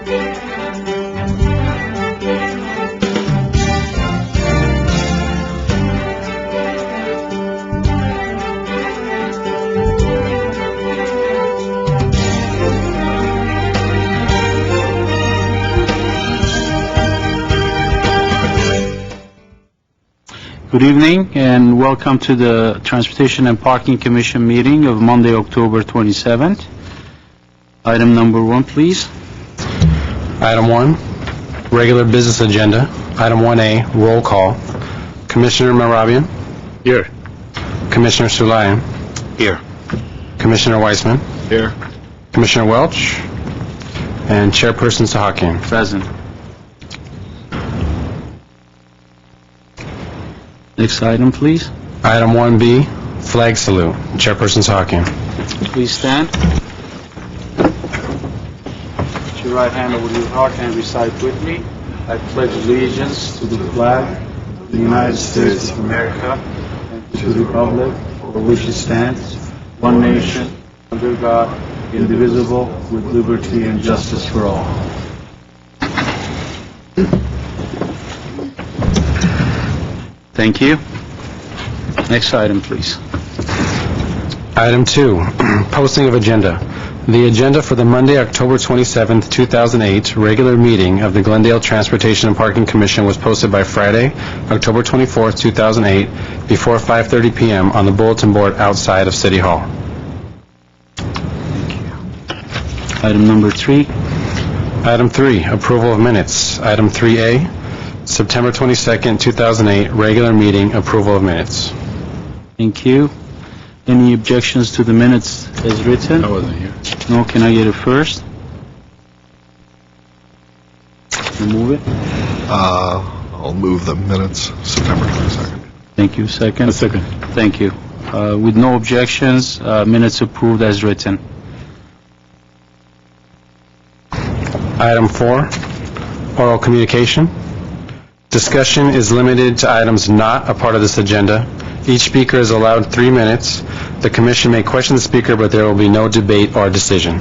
Good evening and welcome to the Transportation and Parking Commission meeting of Monday, October 27th. Item number 1, please. Item 1, regular business agenda. Item 1A, roll call. Commissioner Marabian? Here. Commissioner Sulayan? Here. Commissioner Weissman? Here. Commissioner Welch? And Chairperson Sahakian? Present. Next item, please. Item 1B, flag salute. Chairperson Sahakian. Please stand. Put your right hand over your heart and recite with me. I pledge allegiance to the flag of the United States of America and to the republic for which it stands, one nation, under God, indivisible, with liberty and justice for all. Thank you. Next item, please. Item 2, posting of agenda. The agenda for the Monday, October 27th, 2008 regular meeting of the Glendale Transportation and Parking Commission was posted by Friday, October 24th, 2008 before 5:30 p.m. on the bulletin board outside of City Hall. Thank you. Item number 3. Item 3, approval of minutes. Item 3A, September 22nd, 2008 regular meeting, approval of minutes. Thank you. Any objections to the minutes as written? I wasn't here. No, can I get it first? Remove it. I'll move the minutes, September 22nd. Thank you. Second? A second. Thank you. With no objections, minutes approved as written. Item 4, oral communication. Discussion is limited to items not a part of this agenda. Each speaker is allowed 3 minutes. The commission may question the speaker, but there will be no debate or decision.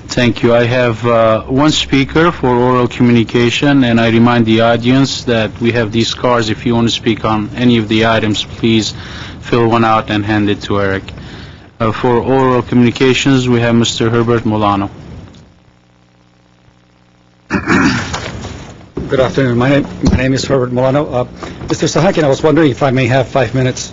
Thank you. I have one speaker for oral communication, and I remind the audience that we have these cards. If you want to speak on any of the items, please fill one out and hand it to Eric. For oral communications, we have Mr. Herbert Molano. Good afternoon. My name is Herbert Molano. Mr. Sahakian, I was wondering if I may have 5 minutes.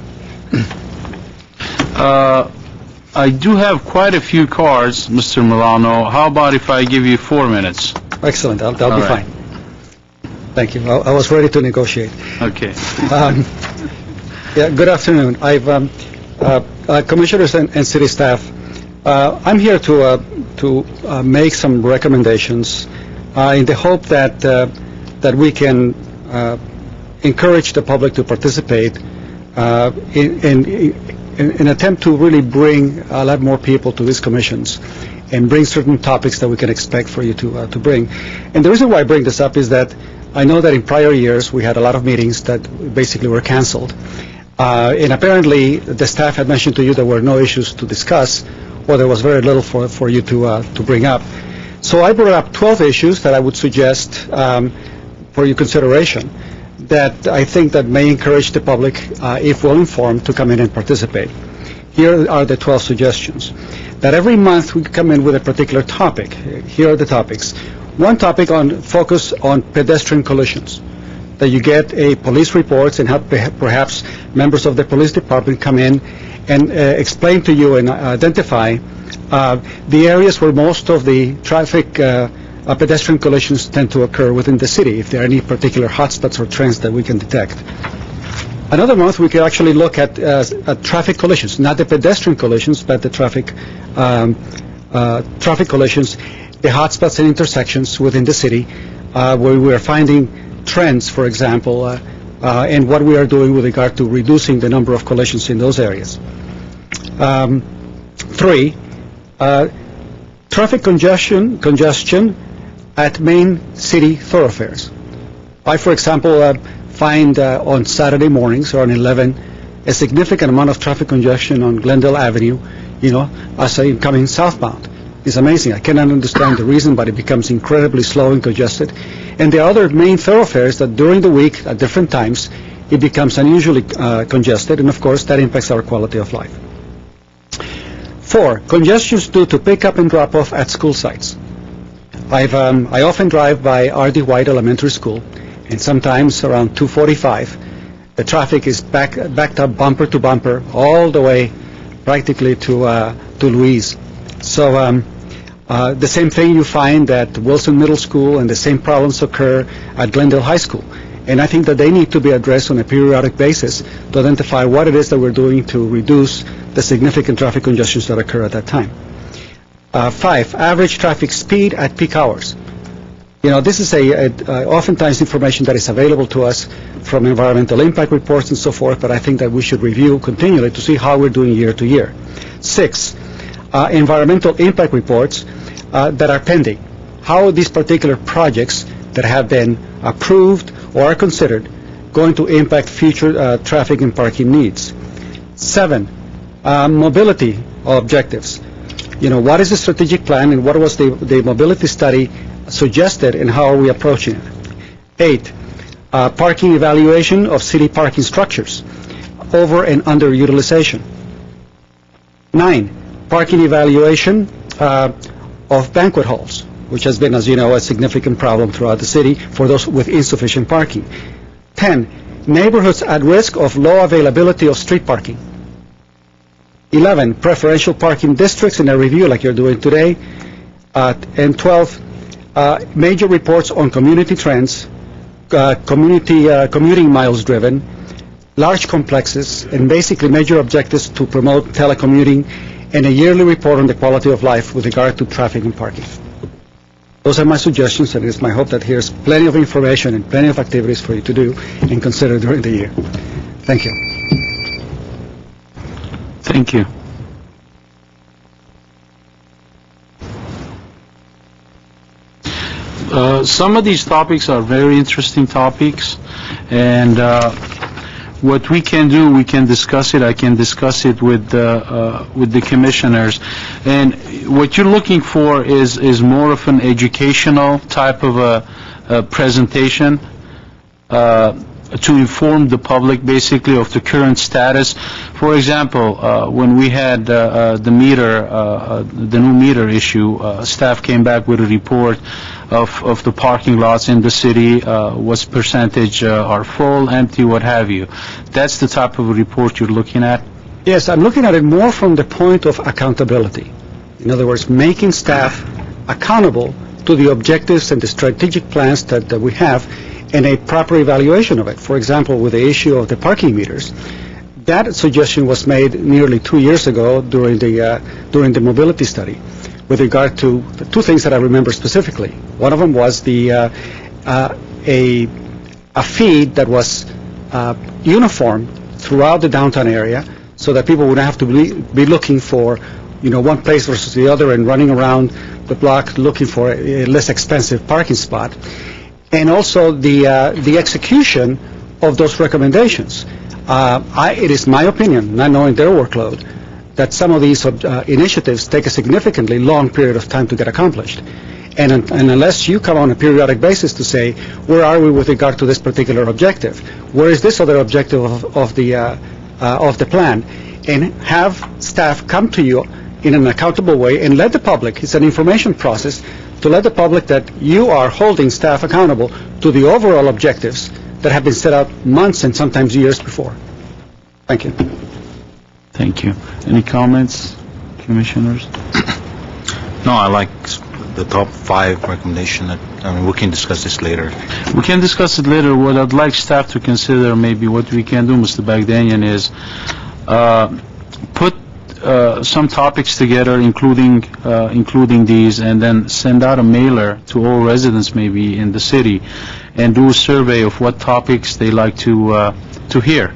I do have quite a few cards, Mr. Milano. How about if I give you 4 minutes? Excellent. That'll All be right. fine. Thank you. I was ready to negotiate. Okay. Yeah. Good afternoon. Commissioners and city staff, I'm here to make some recommendations in the hope that we can encourage the public to participate in an attempt to really bring a lot more people to these commissions and bring certain topics that we can expect for you to bring. And the reason why I bring this up is that I know that in prior years we had a lot of meetings that basically were canceled. And apparently the staff had mentioned to you there were no issues to discuss, or there was very little for you to bring up. So I brought up 12 issues that I would suggest for your consideration that I think that may encourage the public, if well informed, to come in and participate. Here are the 12 suggestions. That every month we come in with a particular topic. Here are the topics. One topic on focus on pedestrian collisions. That you get a police reports and have perhaps members of the police department come in and explain to you and identify the areas where most of the traffic pedestrian collisions tend to occur within the city, if there are any particular hotspots or trends that we can detect. Another month we could actually look at traffic collisions, not the pedestrian collisions, but the traffic collisions, the hotspots and intersections within the city, where we are finding trends, for example, and what we are doing with regard to reducing the number of collisions in those areas. 3, traffic congestion at main city thoroughfares. I, for example, find on Saturday mornings or on 11 a significant amount of traffic congestion on Glendale Avenue, as I'm coming southbound. is amazing. I cannot understand the reason, but it becomes incredibly slow and congested. And the other main thoroughfares that during the week at different times, it becomes unusually congested, and of course that impacts our quality of life. 4, congestion is due to pick-up and drop-off at school sites. I often drive by R.D. White Elementary School, and sometimes around 2:45, the traffic is backed up bumper to bumper all the way practically to Louise. So the same thing you find at Wilson Middle School, and the same problems occur at Glendale High School. And I think that they need to be addressed on a periodic basis to identify what it is that we're doing to reduce the significant traffic congestions that occur at that time. 5, average traffic speed at peak hours. You know, this is oftentimes information that is available to us from environmental impact reports and so forth, but I think that we should review continually to see how we're doing year to year. 6, environmental impact reports that are pending. How these particular projects that have been approved or are considered going to impact future traffic and parking needs. 7, mobility objectives. You know, what is the strategic plan and what was the mobility study suggested and how are we approaching it? 8, parking evaluation of city parking structures, over and underutilization. 9, parking evaluation of banquet halls, which has been, as you know, a significant problem throughout the city for those with insufficient parking. 10, neighborhoods at risk of low availability of street parking. 11, preferential parking districts in a review like you're doing today. And 12, major reports on community trends, commuting miles driven, large complexes, and basically major objectives to promote telecommuting, and a yearly report on the quality of life with regard to traffic and parking. Those are my suggestions, and it's my hope that here's plenty of information and plenty of activities for you to do and consider during the year. Thank you. Thank you. Some of these topics are very interesting topics, and what we can do, we can discuss it. I can discuss it with the commissioners. And what you're looking for is more of an educational type of a presentation to inform the public basically of the current status. For example, when we had the new meter issue, staff came back with a report of the parking lots in the city, what percentage are full, empty, what have you. That's the type of report you're looking at? Yes, I'm looking at it more from the point of accountability. In other words, making staff accountable to the objectives and the strategic plans that we have, and a proper evaluation of it. For example, with the issue of the parking meters, that suggestion was made nearly 2 years ago during the mobility study with regard to the 2 things that I remember specifically. One of them was a feed that was uniform throughout the downtown area so that people wouldn't have to be looking for, you know, one place versus the other and running around the block looking for a less expensive parking spot. And also the execution of those recommendations. It is my opinion, not knowing their workload, that some of these initiatives take a significantly long period of time to get accomplished. And unless you come on a periodic basis to say, where are we with regard to this particular objective? Where is this other objective of the plan? And have staff come to you in an accountable way and let the public, it's an information process, to let the public that you are holding staff accountable to the overall objectives that have been set out months and sometimes years before. Thank you. Thank you. Any comments, commissioners? No, I like the top 5 recommendation. We can discuss this later. We can discuss it later. What I'd like staff to consider, maybe what we can do, Mr. Bagdanian, is put some topics together, including these, and then send out a mailer to all residents maybe in the city, and do a survey of what topics they like to hear.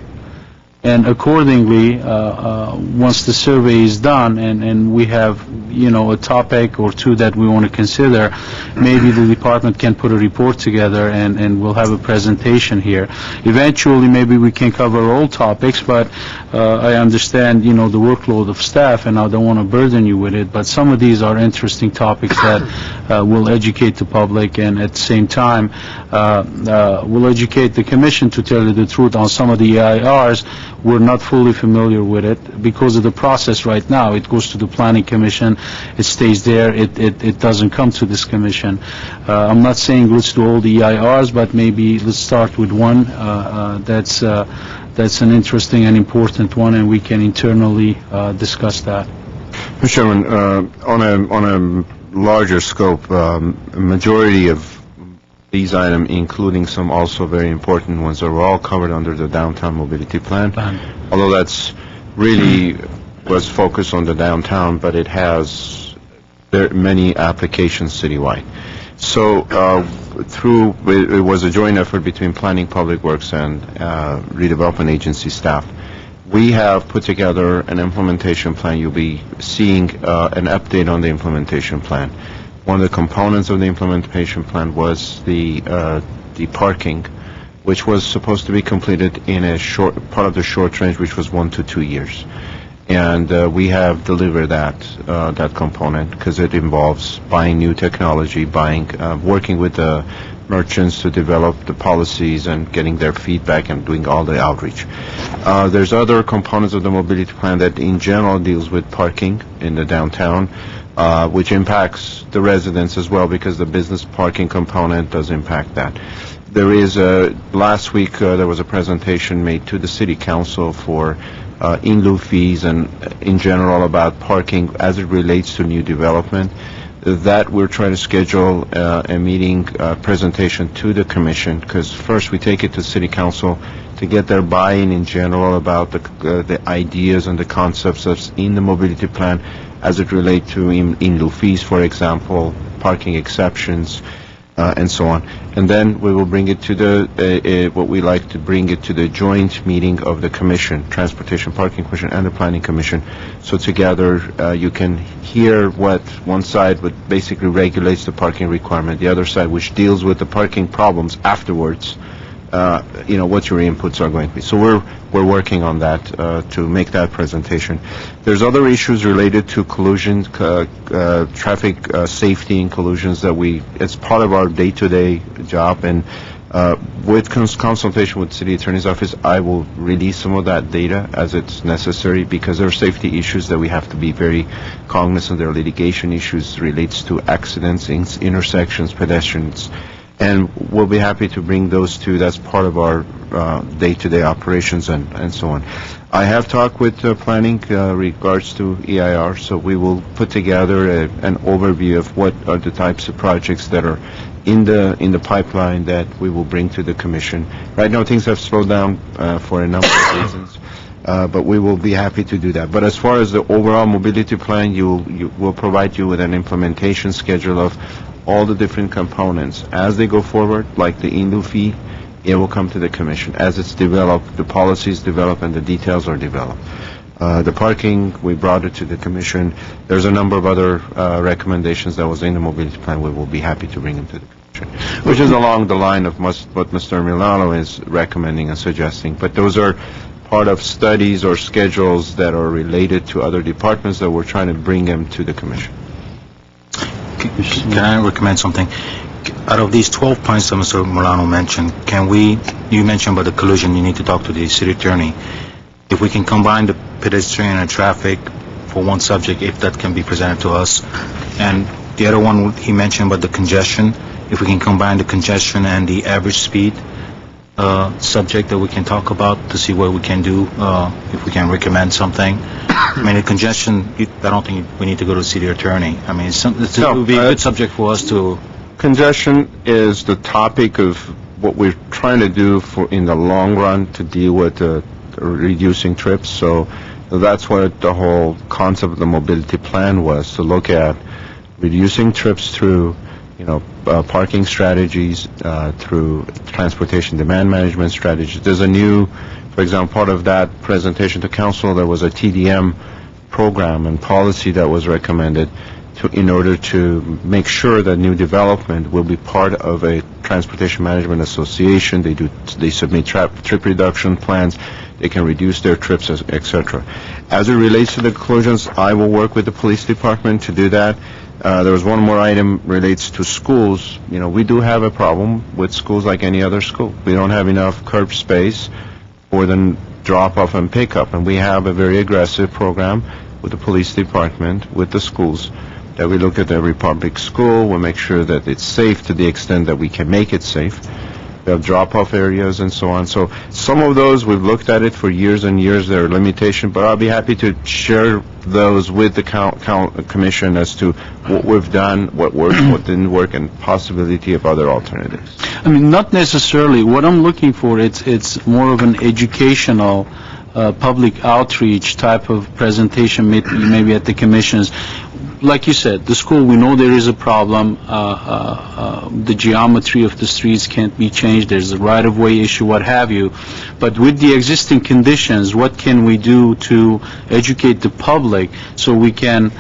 And accordingly, once the survey is done and we have a topic or two that we want to consider, maybe the department can put a report together and we'll have a presentation here. Eventually, maybe we can cover all topics, but I understand, the workload of staff, and I don't want to burden you with it, but some of these are interesting topics that will educate the public, and at the same time, will educate the commission, to tell you the truth, on some of the EIRs. We're not fully familiar with it because of the process right now. It goes to the planning commission, it stays there, it doesn't come to this commission. I'm not saying let's do all the EIRs, but maybe let's start with one that's an interesting and important one, and we can internally discuss that. Mr. Chairman, on a larger scope, a majority of these items, including some also very important ones, are all covered under the downtown mobility plan. Although that's really was focused on the downtown, but it has many applications citywide. So it was a joint effort between Planning, Public Works, and Redevelopment Agency staff. We have put together an implementation plan. You'll be seeing an update on the implementation plan. One of the components of the implementation plan was the parking, which was supposed to be completed in a part of the short range, which was 1 to 2 years. And we have delivered that component because it involves buying new technology, working with the merchants to develop the policies and getting their feedback and doing all the outreach. There's other components of the mobility plan that in general deals with parking in the downtown, which impacts the residents as well, because the business parking component does impact that. There is last week there was a presentation made to the City Council for in lieu fees and in general about parking as it relates to new development. That we're trying to schedule a meeting presentation to the Commission, because first we take it to City Council to get their buy-in in general about the ideas and the concepts that's in the mobility plan as it relates to in lieu fees, for example, parking exceptions, and so on. And then we will bring it to what we like to bring it to the joint meeting of the Commission, Transportation Parking Commission and the Planning Commission. So together you can hear what one side would basically regulates the parking requirement, the other side which deals with the parking problems afterwards, what your inputs are going to be. So we're working on that to make that presentation. There's other issues related to collision, traffic safety and collisions that it's part of our day-to-day job, and with consultation with City Attorney's Office, I will release some of that data as it's necessary, because there are safety issues that we have to be very cognizant. There are litigation issues relates to accidents, intersections, pedestrians. And we'll be happy to bring those two. That's part of our day-to-day operations and so on. I have talked with planning regards to EIR, so we will put together an overview of what are the types of projects that are in the pipeline that we will bring to the Commission. Right now, things have slowed down for a number of reasons, but we will be happy to do that. But as far as the overall mobility plan, we'll provide you with an implementation schedule of all the different components. As they go forward, like the in lieu fee, it will come to the Commission. As it's developed, the policies develop and the details are developed. The parking, we brought it to the Commission. There's a number of other recommendations that was in the mobility plan. We will be happy to bring them to the Commission, which is along the line of what Mr. Milano is recommending and suggesting. But those are part of studies or schedules that are related to other departments that we're trying to bring them to the Commission. Can I recommend something? Out of these 12 points that Mr. Milano mentioned, you mentioned about the collision, you need to talk to the city attorney. If we can combine the pedestrian and traffic for one subject, if that can be presented to us. And the other one he mentioned about the congestion, if we can combine the congestion and the average speed subject that we can talk about to see what we can do, if we can recommend something. I mean, the congestion, I don't think we need to go to the city attorney. I mean, it would be a good subject for us to... Congestion is the topic of what we're trying to do in the long run to deal with reducing trips. So that's what the whole concept of the mobility plan was, to look at reducing trips through parking strategies, through transportation demand management strategies. There's a new, for example, part of that presentation to council, there was a TDM program and policy that was recommended in order to make sure that new development will be part of a Transportation Management Association. They submit trip reduction plans. They can reduce their trips, etc. As it relates to the conclusions, I will work with the police department to do that. There was one more item relates to schools. We do have a problem with schools like any other school. We don't have enough curb space for the drop-off and pickup, and we have a very aggressive program with the police department, with the schools, that we look at every public school. We make sure that it's safe to the extent that we can make it safe. We have drop-off areas and so on. So some of those, we've looked at it for years and years. There are limitations, but I'll be happy to share those with the commission as to what we've done, what worked, what didn't work, and possibility of other alternatives. I mean, not necessarily. What I'm looking for, it's more of an educational, public outreach type of presentation, maybe at the commissions. Like you said, the school, we know there is a problem. The geometry of the streets can't be changed. There's a right-of-way issue, what have you. But with the existing conditions, what can we do to educate the public so we can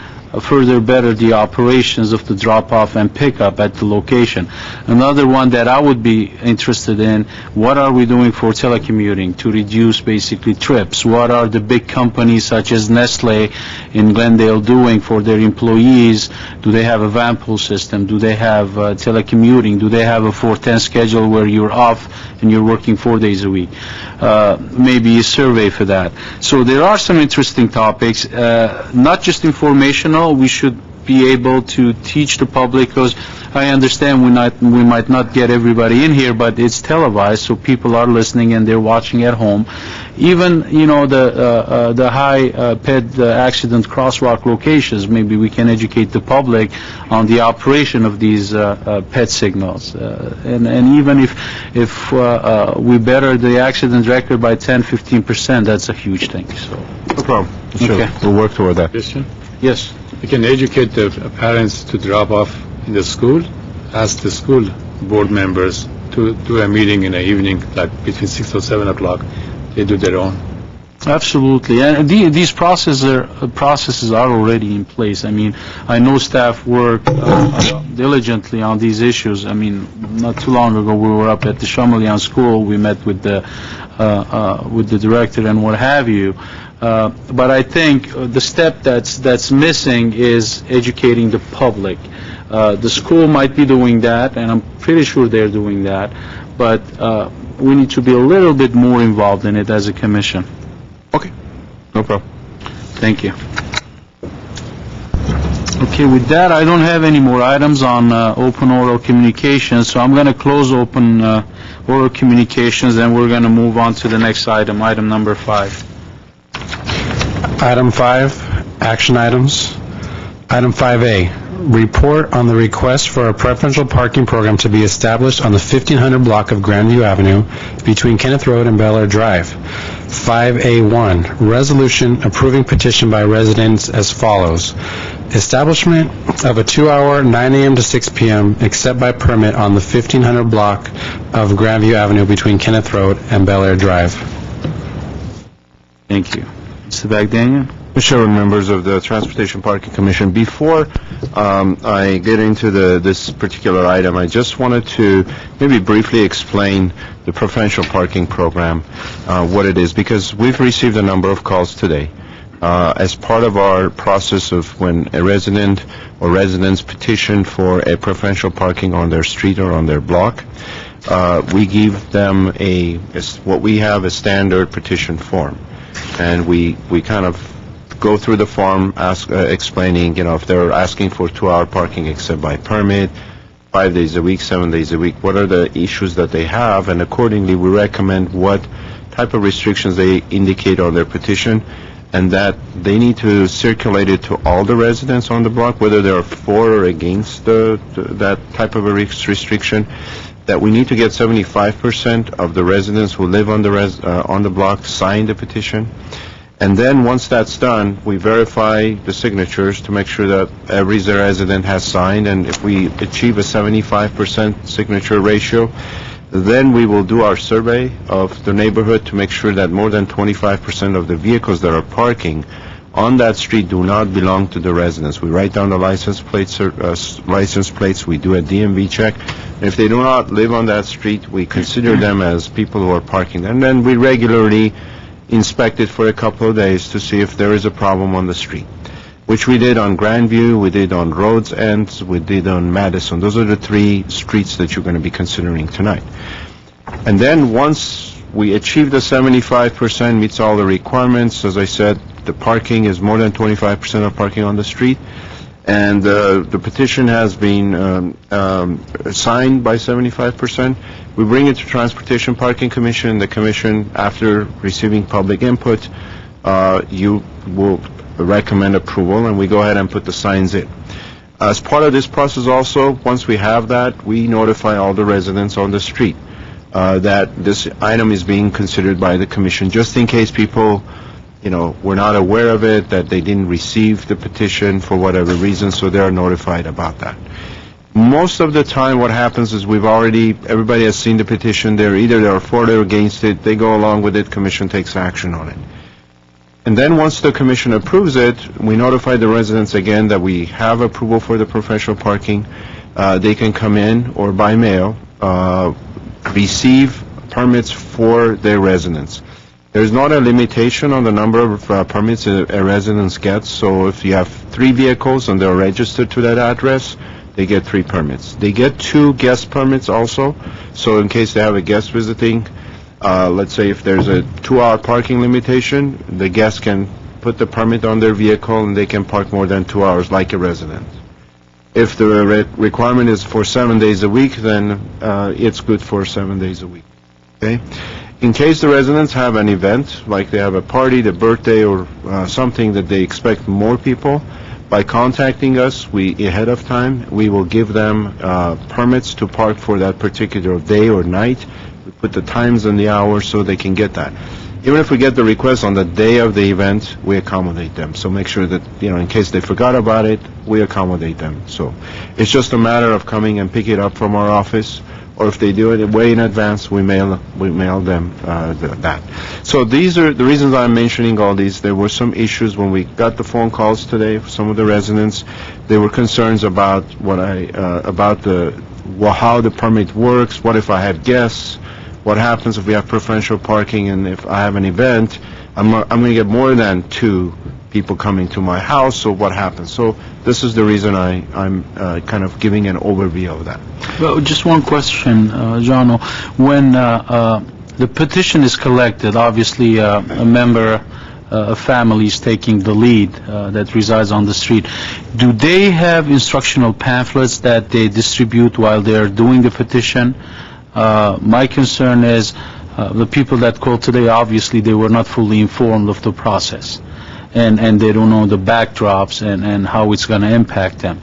further better the operations of the drop-off and pickup at the location? Another one that I would be interested in, what are we doing for telecommuting to reduce basically trips? What are the big companies such as Nestle in Glendale doing for their employees? Do they have a van pool system? Do they have telecommuting? Do they have a 410 schedule where you're off and you're working 4 days a week? Maybe a survey for that. So there are some interesting topics, not just informational. We should be able to teach the public, because I understand we might not get everybody in here, but it's televised, so people are listening and they're watching at home. Even the high ped accident crosswalk locations, maybe we can educate the public on the operation of these ped signals, and even if we better the accident record by 10-15%, that's a huge thing. So no problem. Sure. Okay. We'll work toward that. Question? yes. You can educate the parents to drop off in the school. Ask the school board members to do a meeting in the evening, like between 6 or 7 o'clock. They do their own. Absolutely, and these processes are already in place. I mean, I know staff work diligently on these issues. I mean, not too long ago we were up at the Chamalian School. We met with the director and what have you. But I think the step that's missing is educating the public. The school might be doing that, and I'm pretty sure they're doing that. But we need to be a little bit more involved in it as a commission. Okay, no problem. Thank you. Okay, with that, I don't have any more items on open oral communications, so I'm going to close open oral communications, and we're going to move on to the next item, item number 5. Item 5, action items. Item 5A, report on the request for a preferential parking program to be established on the 1500 block of Grandview Avenue between Kenneth Road and Bel Air Drive. 5A1, resolution approving petition by residents as follows. Establishment of a 2-hour 9 a.m. to 6 p.m. except by permit on the 1500 block of Grandview Avenue between Kenneth Road and Bel Air Drive. Thank you. Mr. Bagdanian? Mr. Chairman, members of the Transportation Parking Commission, before I get into this particular item, I just wanted to maybe briefly explain the preferential parking program, what it is, because we've received a number of calls today. As part of our process of when a resident or residents petition for a preferential parking on their street or on their block, we give them what we have a standard petition form. And we kind of go through the form, explaining, if they're asking for 2-hour parking except by permit, 5 days a week, 7 days a week, what are the issues that they have, and accordingly we recommend what type of restrictions they indicate on their petition, and that they need to circulate it to all the residents on the block, whether they are for or against that type of a restriction, that we need to get 75% of the residents who live on the block sign the petition. And then once that's done, we verify the signatures to make sure that every resident has signed, and if we achieve a 75% signature ratio, then we will do our survey of the neighborhood to make sure that more than 25% of the vehicles that are parking on that street do not belong to the residents. We write down the license plates, we do a DMV check. And if they do not live on that street, we consider them as people who are parking there. And then we regularly inspect it for a couple of days to see if there is a problem on the street, which we did on Grandview, we did on Rhodes End, we did on Madison. Those are the 3 streets that you're going to be considering tonight. And then once we achieve the 75%, meets all the requirements, as I said, the parking is more than 25% of parking on the street, and the petition has been signed by 75%. We bring it to Transportation Parking Commission. The commission, after receiving public input, you will recommend approval, and we go ahead and put the signs in. As part of this process also, once we have that, we notify all the residents on the street that this item is being considered by the commission, just in case people, were not aware of it, that they didn't receive the petition for whatever reason, so they are notified about that. Most of the time what happens is everybody has seen the petition, they're for it or against it, they go along with it, commission takes action on it. And then once the commission approves it, we notify the residents again that we have approval for the professional parking. They can come in or by mail, receive permits for their residents. There's not a limitation on the number of permits a residence gets, so if you have 3 vehicles and they're registered to that address, they get 3 permits. They get 2 guest permits also, so in case they have a guest visiting, let's say if there's a 2-hour parking limitation, the guest can put the permit on their vehicle and they can park more than 2 hours like a resident. If the requirement is for 7 days a week, then it's good for 7 days a week. Okay? In case the residents have an event, like they have a party, the birthday, or something that they expect more people, by contacting us ahead of time, we will give them permits to park for that particular day or night. We put the times and the hours so they can get that. Even if we get the request on the day of the event, we accommodate them. So make sure that, in case they forgot about it, we accommodate them. So it's just a matter of coming and pick it up from our office, or if they do it way in advance, we mail them that. So these are the reasons I'm mentioning all these. There were some issues when we got the phone calls today from some of the residents. There were concerns about how the permit works. What if I have guests? What happens if we have preferential parking, and if I have an event, I'm going to get more than 2 people coming to my house, so what happens? So this is the reason I'm kind of giving an overview of that. Well, just one question, John. When the petition is collected, obviously a member, a family is taking the lead that resides on the street. Do they have instructional pamphlets that they distribute while they're doing the petition? My concern is the people that called today, obviously they were not fully informed of the process, and they don't know the backdrops and how it's going to impact them.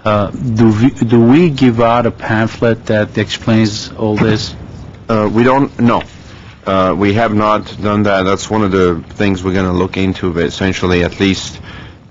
Do we give out a pamphlet that explains all this? We don't, no. We have not done that. That's one of the things we're going to look into, but essentially at least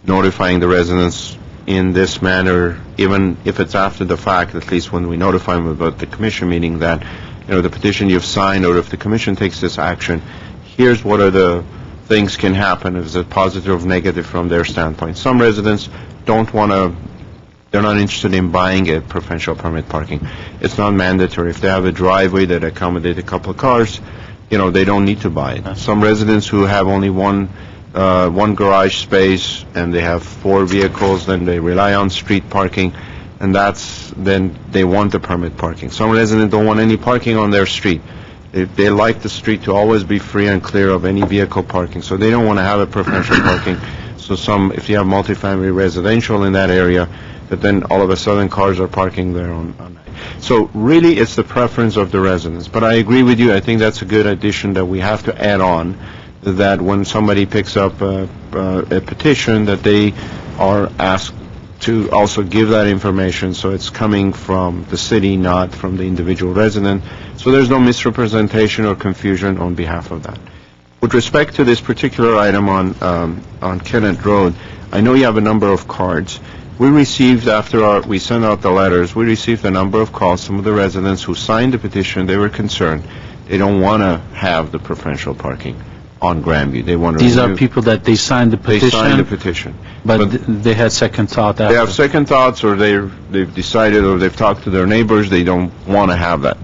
notifying the residents in this manner, even if it's after the fact, at least when we notify them about the commission meeting that, the petition you've signed, or if the commission takes this action, here's what are the things can happen, if it's positive or negative from their standpoint. Some residents they're not interested in buying a preferential permit parking. It's not mandatory. If they have a driveway that accommodates a couple of cars, they don't need to buy it. Some residents who have only one garage space and they have 4 vehicles, then they rely on street parking, and then they want the permit parking. Some residents don't want any parking on their street. They like the street to always be free and clear of any vehicle parking, so they don't want to have a preferential parking. So if you have multifamily residential in that area, that then all of a sudden cars are parking there on night. So really it's the preference of the residents. But I agree with you, I think that's a good addition that we have to add on, that when somebody picks up a petition, that they are asked to also give that information, so it's coming from the city, not from the individual resident, so there's no misrepresentation or confusion on behalf of that. With respect to this particular item on Kennett Road, I know you have a number of cards. We received, after we sent out the letters, we received a number of calls. Some of the residents who signed the petition, they were concerned. They don't want to have the preferential parking. on Grandview. They want to These are remove- people that they signed the They signed the petition, petition. but they had second thought after. They have second thoughts, or they've decided, or they've talked to their neighbors, they don't want to have that.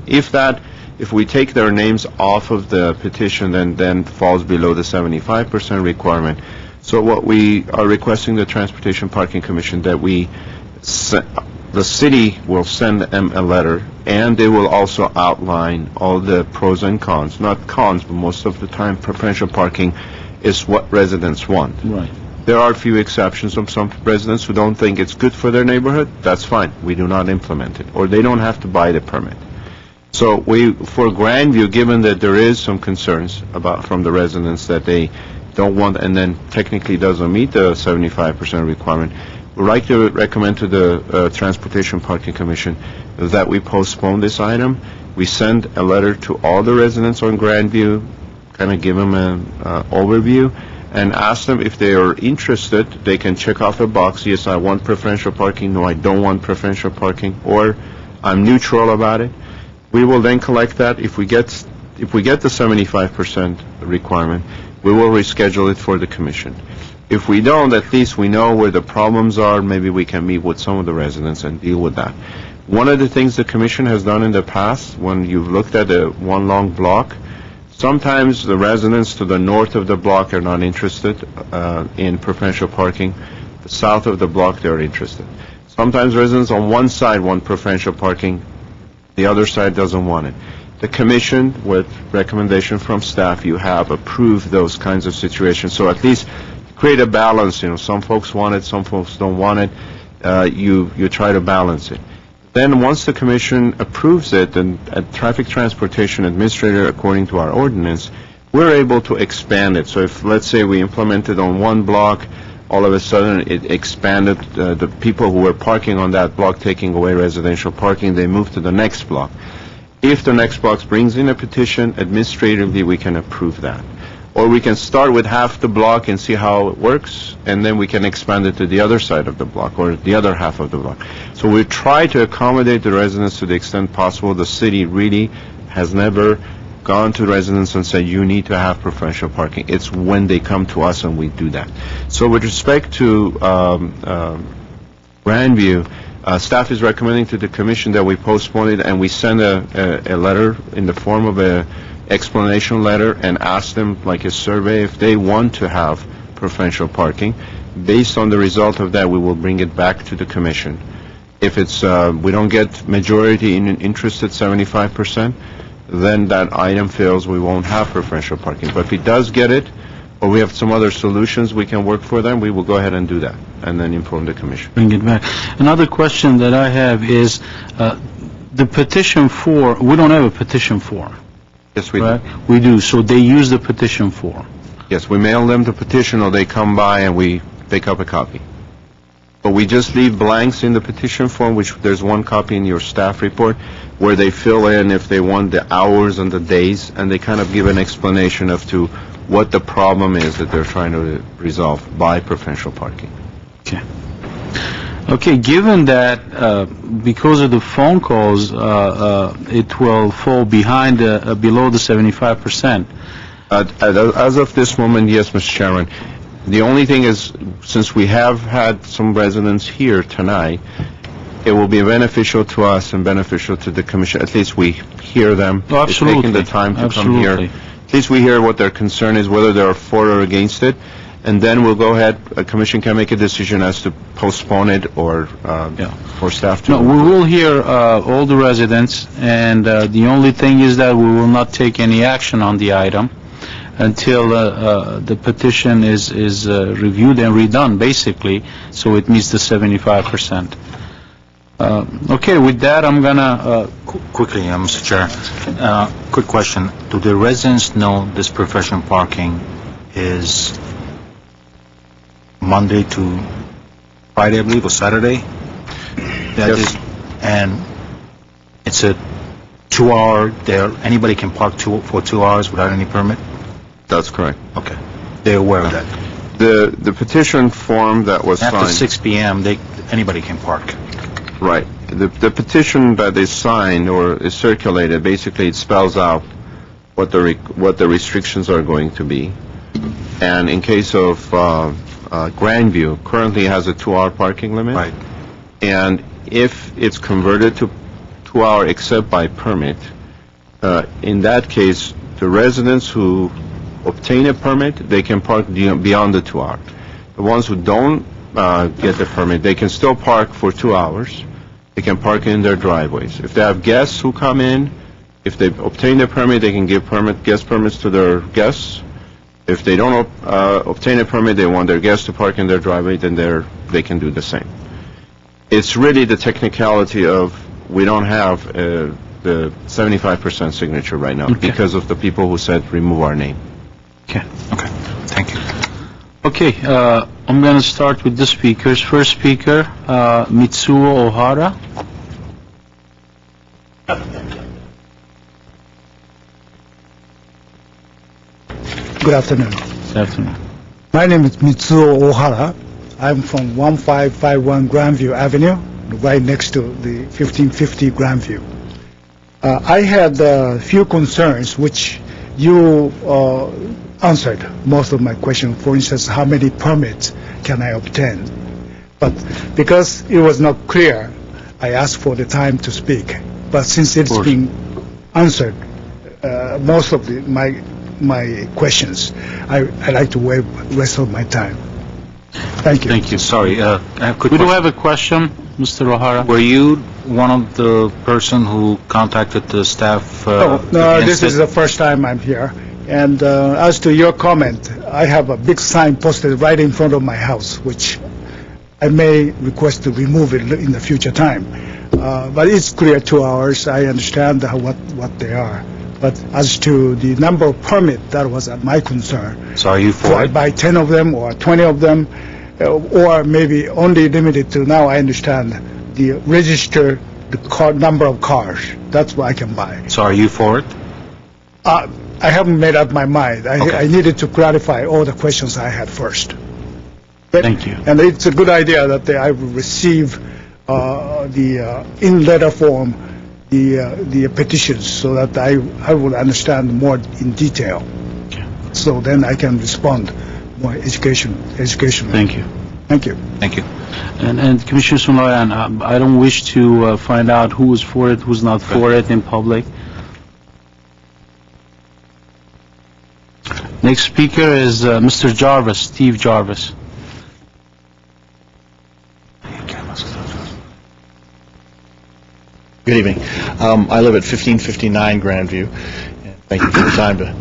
If we take their names off of the petition, then falls below the 75% requirement. So what we are requesting the Transportation Parking Commission that the city will send them a letter, and they will also outline all the pros and cons. Not cons, but most of the time preferential parking is what residents want. Right. There are a few exceptions of some residents who don't think it's good for their neighborhood. That's fine. We do not implement it, or they don't have to buy the permit. So for Grandview, given that there is some concerns from the residents that they don't want, and then technically doesn't meet the 75% requirement, we'd like to recommend to the Transportation Parking Commission that we postpone this item. We send a letter to all the residents on Grandview, kind of give them an overview, and ask them if they are interested. They can check off a box, yes, I want preferential parking, no, I don't want preferential parking, or I'm neutral about it. We will then collect that. If we get the 75% requirement, we will reschedule it for the commission. If we don't, at least we know where the problems are. Maybe we can meet with some of the residents and deal with that. One of the things the commission has done in the past, when you've looked at one long block, sometimes the residents to the north of the block are not interested in preferential parking. The south of the block, they're interested. Sometimes residents on one side want preferential parking, the other side doesn't want it. The commission, with recommendation from staff, you have approved those kinds of situations. So at least create a balance. Some folks want it, some folks don't want it. You try to balance it. Then once the commission approves it, and traffic transportation administrator, according to our ordinance, we're able to expand it. So if, let's say, we implemented on one block, all of a sudden it expanded, the people who were parking on that block, taking away residential parking, they moved to the next block. If the next block brings in a petition, administratively we can approve that. Or we can start with half the block and see how it works, and then we can expand it to the other side of the block, or the other half of the block. So we try to accommodate the residents to the extent possible. The city really has never gone to residents and said, you need to have preferential parking. It's when they come to us and we do that. So with respect to Grandview, staff is recommending to the commission that we postpone it, and we send a letter in the form of a explanation letter and ask them, like a survey, if they want to have preferential parking. Based on the result of that, we will bring it back to the commission. If it's we don't get majority in interested 75%, then that item fails. We won't have preferential parking. But if it does get it, or we have some other solutions we can work for them, we will go ahead and do that, and then inform the commission. Bring it back. Another question that I have is the petition form. We don't have a petition form. Yes, we do. Right? We do. So they use the petition form. Yes, we mail them the petition, or they come by and we pick up a copy. But we just leave blanks in the petition form, which there's one copy in your staff report, where they fill in if they want the hours and the days, and they kind of give an explanation as to what the problem is that they're trying to resolve by preferential parking. Okay. Okay, given that because of the phone calls, it will fall behind, below the 75%. As of this moment, yes, Mr. Chairman. The only thing is, since we have had some residents here tonight, it will be beneficial to us and beneficial to the commission. At least we hear them. Oh, absolutely. Taking the time to Absolutely. come here. At least we hear what their concern is, whether they're for or against it. And then we'll go ahead, a commission can make a decision as to postpone it or for staff to... No, we will hear all the residents, and the only thing is that we will not take any action on the item until the petition is reviewed and redone, basically, so it meets the 75%. Okay, with that, I'm gonna... Quickly, Mr. Chair, quick question. Do the residents know this preferential parking is Monday to Friday, I believe, or Saturday? Yes. And it's a 2-hour, anybody can park for 2 hours without any permit? That's correct. Okay. They're aware of that. The petition form that was signed... After 6 p.m., anybody can park. Right. The petition that is signed or is circulated, basically it spells out what the restrictions are going to be. And in case of Grandview, currently has a 2-hour parking limit. Right. And if it's converted to 2-hour except by permit, in that case, the residents who obtain a permit, they can park beyond the 2 hour. The ones who don't get the permit, they can still park for 2 hours. They can park in their driveways. If they have guests who come in, if they obtain a permit, they can give guest permits to their guests. If they don't obtain a permit, they want their guests to park in their driveway, then they can do the same. It's really the technicality of we don't have the 75% signature right now because of the people who said remove our name. Okay. Okay, thank you. Okay, I'm going to start with the speakers. First speaker, Mitsuo Ohara. Good afternoon. Good afternoon. My name is Mitsuo Ohara. I'm from 1551 Grandview Avenue, right next to the 1550 Grandview. I had a few concerns which you answered most of my questions. For instance, how many permits can I obtain? But because it was not clear, I asked for the time to speak. But since it's been answered, most of my questions, I'd like to waive the rest of my time. Thank you. Thank you. Sorry, I have a quick We do question. have a question, Mr. Ohara. Were you one of the person who contacted the staff? No, against this is it? the first time I'm here. And as to your comment, I have a big sign posted right in front of my house, which I may request to remove it in the future time. But it's clear 2 hours. I understand what they are. But as to the number of permits, that was my concern. So are you So for I it? buy 10 of them or 20 of them, or maybe only limited to, now I understand, the register, the number of cars. That's what I can buy. So are you for it? I haven't made up my mind. Okay. I needed to clarify all the questions I had first. Thank you. And it's a good idea that I will receive in letter form the petitions so that I will understand more in detail. Okay. So then I can respond more educational. Thank you. Thank you. Thank you. And Commissioner Sulayan, I don't wish to find out who is for it, who's not for it in public. Next speaker is Mr. Jarvis, Steve Jarvis. Good evening. I live at 1559 Grandview. Thank you for the time to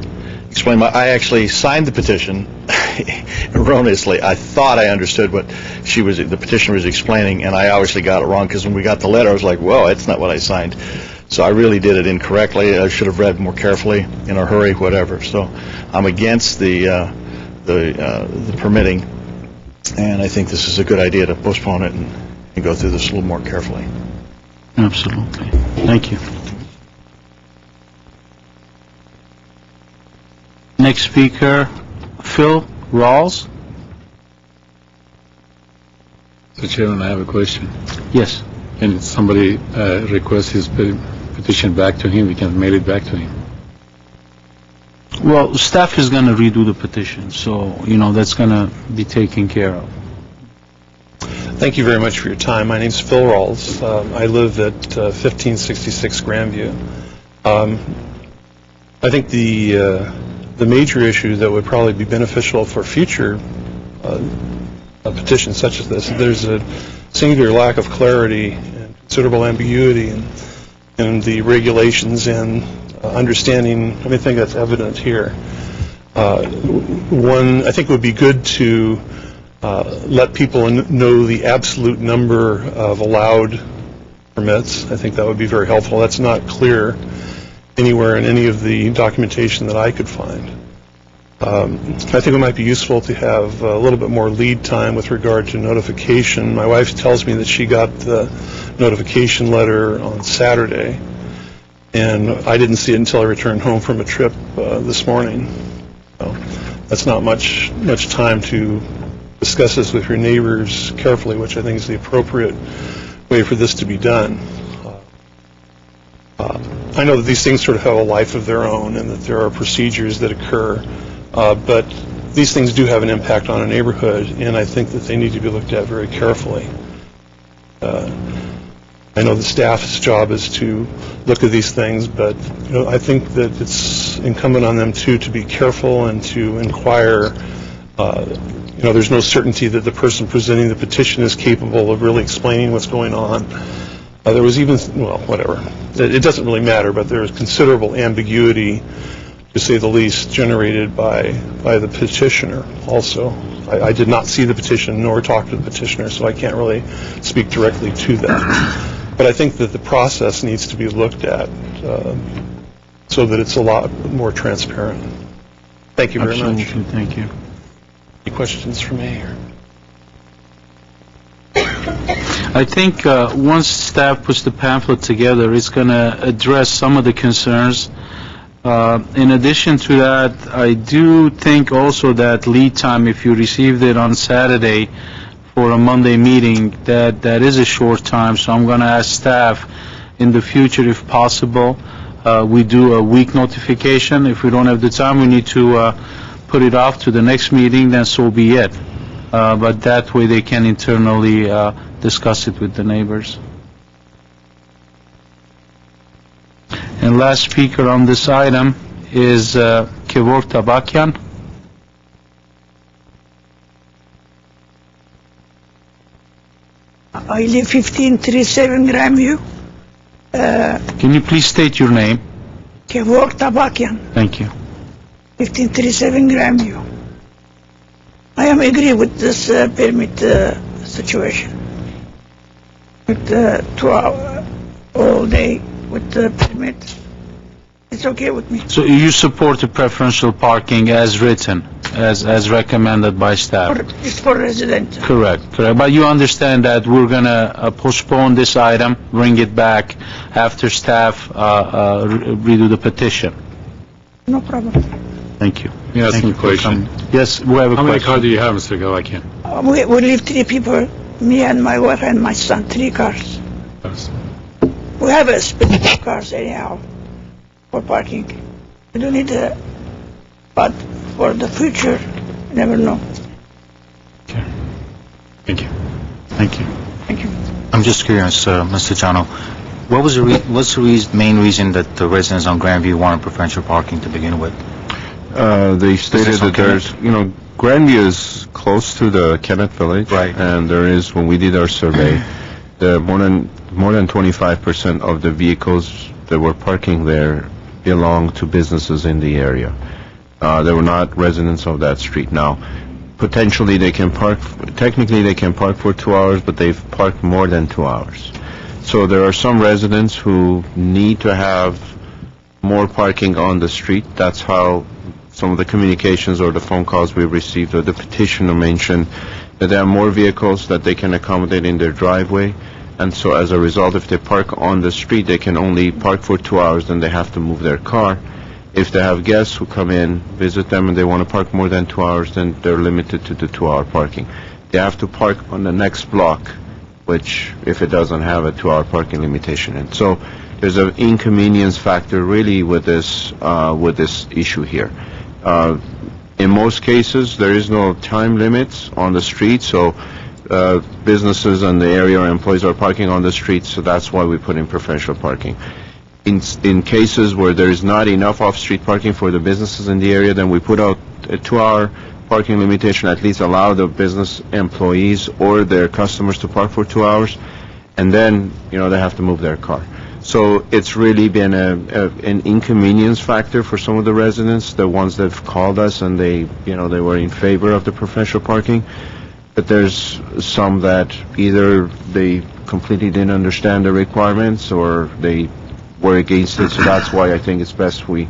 explain. I actually signed the petition erroneously. I thought I understood what the petitioner was explaining, and I obviously got it wrong because when we got the letter, I was like, "Whoa, that's not what I signed." So I really did it incorrectly. I should have read more carefully, in a hurry, whatever. So I'm against the permitting, and I think this is a good idea to postpone it and go through this a little more carefully. Absolutely. Thank you. Next speaker, Phil Rawls. Mr. Chairman, I have a question. Yes. Can somebody request his petition back to him? We can mail it back to him. Well, staff is going to redo the petition, so, that's going to be taken care of. Thank you very much for your time. My name's Phil Rawls. I live at 1566 Grandview. I think the major issue that would probably be beneficial for future petitions such as this, there's a singular lack of clarity and considerable ambiguity in the regulations and understanding. I think that's evident here. I think it would be good to let people know the absolute number of allowed permits. I think that would be very helpful. That's not clear anywhere in any of the documentation that I could find. I think it might be useful to have a little bit more lead time with regard to notification. My wife tells me that she got the notification letter on Saturday, and I didn't see it until I returned home from a trip this morning. So that's not much time to discuss this with your neighbors carefully, which I think is the appropriate way for this to be done. I know that these things sort of have a life of their own and that there are procedures that occur, but these things do have an impact on a neighborhood, and I think that they need to be looked at very carefully. I know the staff's job is to look at these things, but I think that it's incumbent on them too to be careful and to inquire. There's no certainty that the person presenting the petition is capable of really explaining what's going on. There was even, whatever. It doesn't really matter, but there is considerable ambiguity, to say the least, generated by the petitioner also. I did not see the petition nor talk to the petitioner, so I can't really speak directly to that. But I think that the process needs to be looked at so that it's a lot more transparent. Thank you very much. Absolutely, thank you. Any questions for me? I think once staff puts the pamphlet together, it's going to address some of the concerns. In addition to that, I do think also that lead time, if you received it on Saturday for a Monday meeting, that is a short time. So I'm going to ask staff in the future, if possible, we do a week notification. If we don't have the time, we need to put it off to the next meeting, then so be it. But that way they can internally discuss it with the neighbors. And last speaker on this item is Kevor Tabakyan. I live 1537 Grandview. Can you please state your name? Kevor Tabakyan, Thank you. 1537 Grandview. I am agree with this permit situation. With 2 hours all day with the permit, it's okay with me. So you support the preferential parking as written, as recommended by staff? It's for residents. Correct. But you understand that we're going to postpone this item, bring it back after staff redo the petition? No problem. Thank you. Let me ask Thank you you a for question. coming. Yes, we have a How many question. cars do you have, Mr. Galakian? We live 3 people, me and my wife and my son, 3 cars. Yes. We have a specific cars anyhow for parking. We don't need a, but for the future, you never know. Okay. Thank you. Thank you. Thank you. I'm just curious, Mr. Jano, what's the main reason that the residents on Grandview wanted preferential parking to begin with? They stated that there's, Grandview is close to the Kennett Village. Right. And there is, when we did our survey, more than 25% of the vehicles that were parking there belong to businesses in the area. They were not residents of that street. Now, potentially they can park, technically they can park for 2 hours, but they've parked more than 2 hours. So there are some residents who need to have more parking on the street. That's how some of the communications or the phone calls we received or the petitioner mentioned that there are more vehicles that they can accommodate in their driveway. And so as a result, if they park on the street, they can only park for 2 hours, then they have to move their car. If they have guests who come in, visit them, and they want to park more than 2 hours, then they're limited to the 2-hour parking. They have to park on the next block, which, if it doesn't have a 2-hour parking limitation. And so there's an inconvenience factor really with this issue here. In most cases, there is no time limits on the street, so businesses and the area employees are parking on the street, so that's why we put in preferential parking. In cases where there is not enough off-street parking for the businesses in the area, then we put out a 2-hour parking limitation, at least allow the business employees or their customers to park for 2 hours, and then, they have to move their car. So it's really been an inconvenience factor for some of the residents, the ones that have called us and they were in favor of the preferential parking. But there's some that either they completely didn't understand the requirements or they were against it. So that's why I think it's best we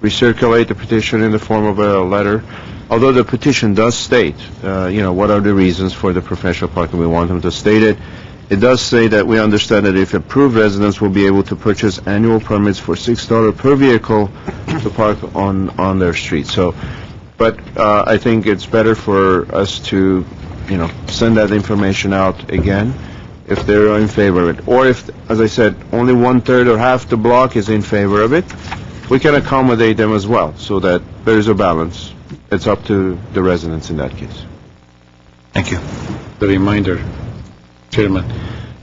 recirculate the petition in the form of a letter. Although the petition does state, what are the reasons for the preferential parking, we want them to state it. It does say that we understand that if approved, residents will be able to purchase annual permits for $6 per vehicle to park on their street. So, but I think it's better for us to, send that information out again if they're in favor of it. Or if, as I said, only one-third or half the block is in favor of it, we can accommodate them as well, so that there's a balance. It's up to the residents in that case. Thank you. The reminder, Chairman,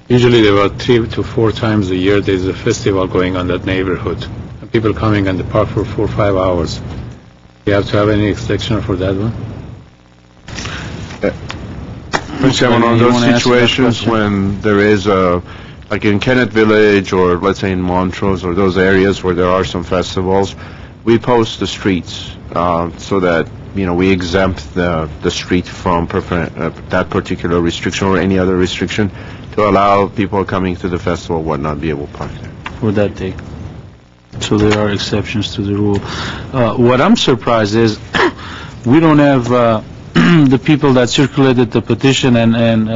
usually about 3 to 4 times a year there's a festival going on that neighborhood. And people coming in the park for 4 or 5 hours. Do you have to have any exception for that one? Mr. Chairman, on You those wanna answer that situations question? when there is like in Kennett Village, or let's say in Montrose, or those areas where there are some festivals, we post the streets so that, we exempt the street from that particular restriction or any other restriction to allow people coming to the festival whatnot be able to park there. For that day. So there are exceptions to the rule. What I'm surprised is, we don't have the people that circulated the petition and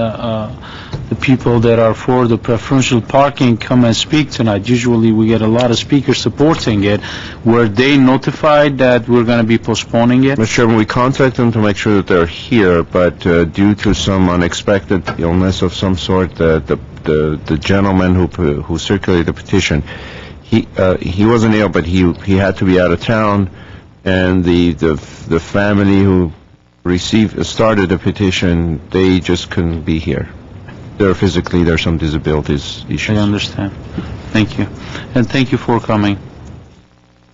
the people that are for the preferential parking come and speak tonight. Usually we get a lot of speakers supporting it. Were they notified that we're going to be postponing it? Mr. Chairman, we contact them to make sure that they're here, but due to some unexpected illness of some sort, the gentleman who circulated the petition, he wasn't ill, but he had to be out of town, and the family who started the petition, they just couldn't be here. There's some disabilities issues. I understand. Thank you. And thank you for coming.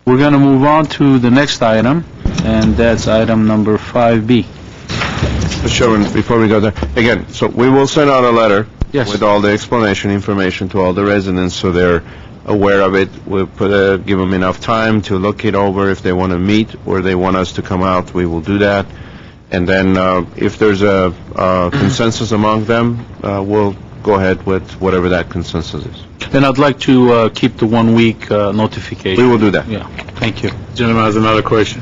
We're going to move on to the next item, and that's item number 5B. Mr. Chairman, before we go there, again, so we will send out a letter Yes. with all the explanation information to all the residents so they're aware of it. We'll give them enough time to look it over. If they want to meet or they want us to come out, we will do that. And then if there's a consensus among them, we'll go ahead with whatever that consensus is. And I'd like to keep the 1 week notification. We will do that. Yeah, thank you. Gentleman has another question.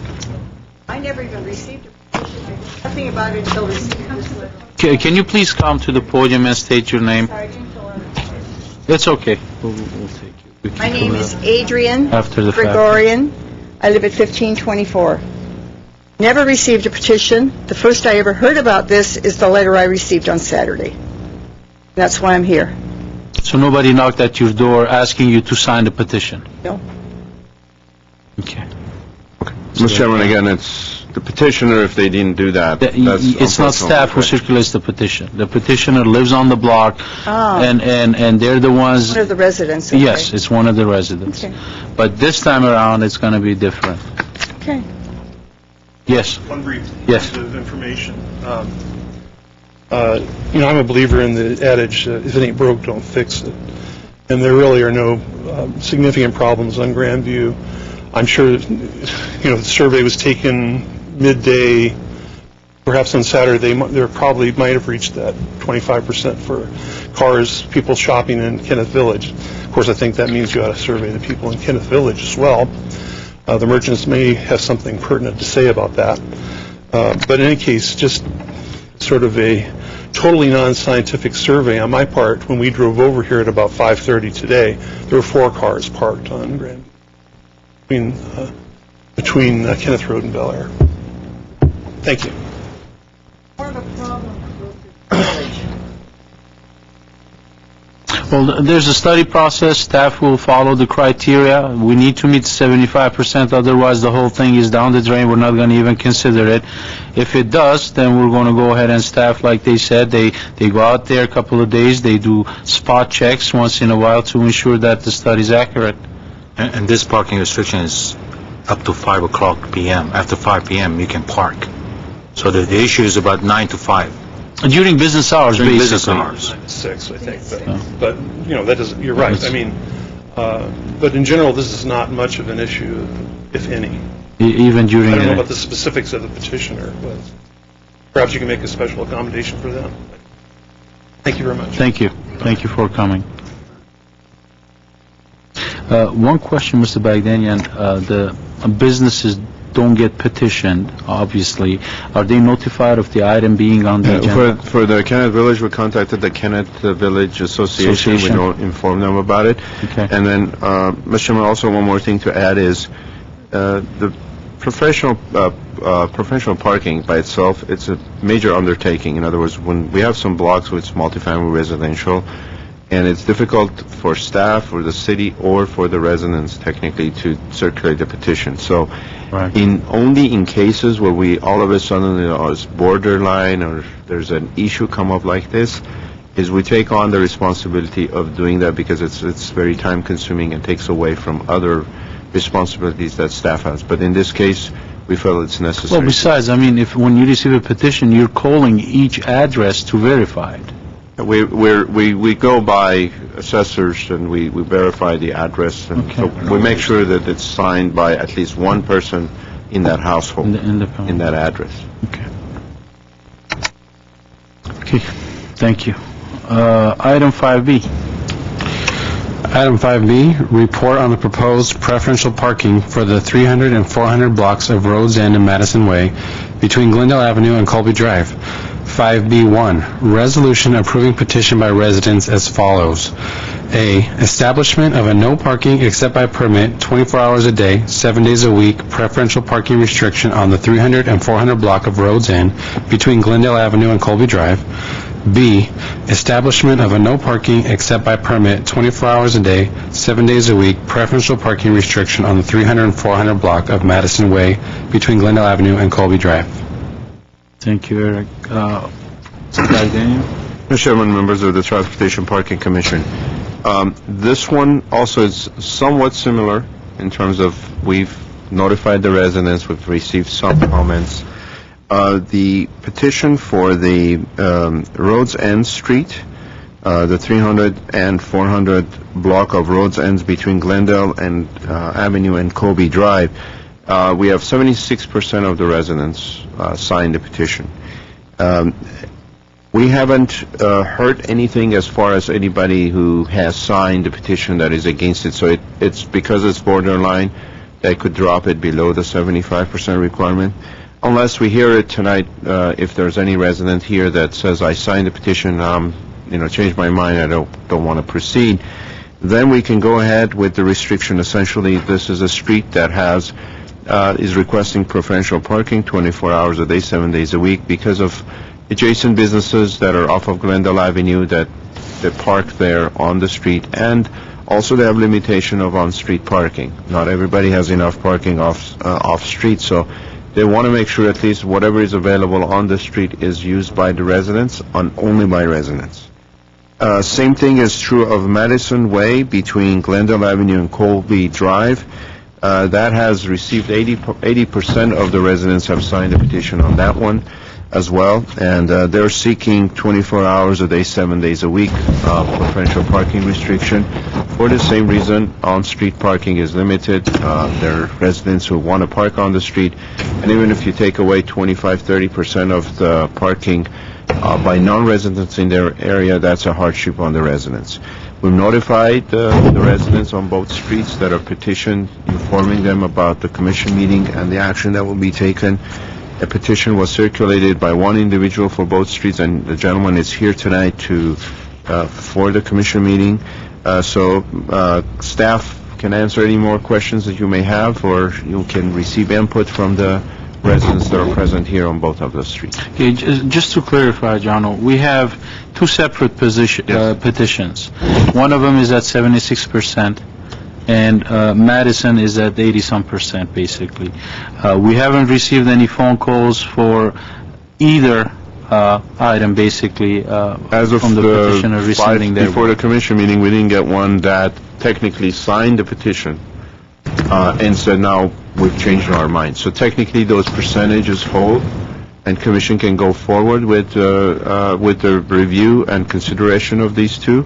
I never even received a petition. I knew nothing about it until receiving this letter. Can you please come to the podium and state your name? Sorry, I didn't fill out it. It's okay. We'll take you. We can My come name out. is Adrian After the fact. Gregorian. I live at 1524. Never received a petition. The first I ever heard about this is the letter I received on Saturday. That's why I'm here. So nobody knocked at your door asking you to sign the petition? No. Okay. Mr. Chairman, again, it's the petitioner, if they didn't do that. That's It's not staff who unfortunately circulates the petition. The petitioner lives on the block, Ah, and they're the ones... one of the residents. Okay. Yes, it's one of the residents. Okay. But this time around, it's going to be different. Okay. Yes. One brief Yes. piece of information. I'm a believer in the adage, if it ain't broke, don't fix it. And there really are no significant problems on Grandview. I'm sure, the survey was taken midday, perhaps on Saturday. There probably might have reached that 25% for cars, people shopping in Kenneth Village. Of course, I think that means you ought to survey the people in Kenneth Village as well. The merchants may have something pertinent to say about that. But in any case, just sort of a totally non-scientific survey on my part. When we drove over here at about 5:30 today, there were 4 cars parked on Grand between Kenneth Road and Bel Air. Thank you. More of a problem with the village. Well, there's a study process. Staff will follow the criteria. We need to meet 75%, otherwise the whole thing is down the drain. We're not going to even consider it. If it does, then we're going to go ahead and staff, like they said, they go out there a couple of days, they do spot checks once in a while to ensure that the study is accurate. And this parking restriction is up to 5 o'clock p.m. After 5 p.m., you can park. So the issue is about 9 to 5. During business hours, During basically. business hours. 6, I think. But that doesn't, you're right. I mean, but in general, this is not much of an issue, if any. Even during... I don't know about the specifics of the petitioner, but perhaps you can make a special accommodation for them. Thank you very much. Thank you. Thank you for coming. One question, Mr. Bagdanian. The businesses don't get petitioned, obviously. Are they notified of the item being on the agenda? For the Kenneth Village, we contacted the Kenneth Village Association. We don't inform them about it. Okay. And then, Mr. Chairman, also one more thing to add is the professional preferential parking by itself, it's a major undertaking. In other words, when we have some blocks with multifamily residential, and it's difficult for staff or the city or for the residents technically to circulate the petition. So only in cases where we all of a sudden is borderline or there's an issue come up like this, is we take on the responsibility of doing that because it's very time consuming and takes away from other responsibilities that staff has. But in this case, we feel it's necessary. Well, besides, I mean, if when you receive a petition, you're calling each address to verify it. We go by assessors and we verify the address, and so we make sure that it's signed by at least one person in that household, in that address. Okay, thank you. Item 5B. Item 5B, report on the proposed preferential parking for the 300 and 400 blocks of Rhodes End and Madison Way between Glendale Avenue and Colby Drive. 5B1, resolution approving petition by residents as follows. A, establishment of a no parking except by permit 24 hours a day, 7 days a week preferential parking restriction on the 300 and 400 block of Rhodes End between Glendale Avenue and Colby Drive. B, establishment of a no parking except by permit 24 hours a day, 7 days a week preferential parking restriction on the 300 and 400 block of Madison Way between Glendale Avenue and Colby Drive. Thank you, Eric. Daniel? Mr. Chairman, members of the Transportation Parking Commission, this one also is somewhat similar in terms of we've notified the residents, we've received some comments. The petition for the Rhodes End Street, the 300 and 400 block of Rhodes Ends between Glendale and Avenue and Colby Drive, we have 76% of the residents signed the petition. We haven't heard anything as far as anybody who has signed the petition that is against it, so it's because it's borderline, they could drop it below the 75% requirement. Unless we hear it tonight, if there's any resident here that says, I signed the petition, changed my mind, I don't want to proceed, then we can go ahead with the restriction. Essentially, this is a street that is requesting preferential parking 24 hours a day, 7 days a week because of adjacent businesses that are off of Glendale Avenue that park there on the street, and also they have limitation of on-street parking. Not everybody has enough parking off-street, so they want to make sure at least whatever is available on the street is used by the residents, only by residents. Same thing is true of Madison Way between Glendale Avenue and Colby Drive. That has received 80% of the residents have signed a petition on that one as well, and they're seeking 24 hours a day, 7 days a week preferential parking restriction. For the same reason, on-street parking is limited. There are residents who want to park on the street, and even if you take away 25-30% of the parking by non-residents in their area, that's a hardship on the residents. We've notified the residents on both streets that are petitioned, informing them about the commission meeting and the action that will be taken. A petition was circulated by one individual for both streets, and the gentleman is here tonight for the commission meeting. So staff can answer any more questions that you may have, or you can receive input from the residents that are present here on both of the streets. Okay, just to clarify, John, we have two separate petitions. One of them is at 76%, and Madison is at 80-some%, basically. We haven't received any phone calls for either item, basically, as of from the petitioner receiving their... Before the commission meeting, we didn't get one that technically signed the petition and said, now we've changed our mind. So technically, those percentages hold, and commission can go forward with the review and consideration of these two.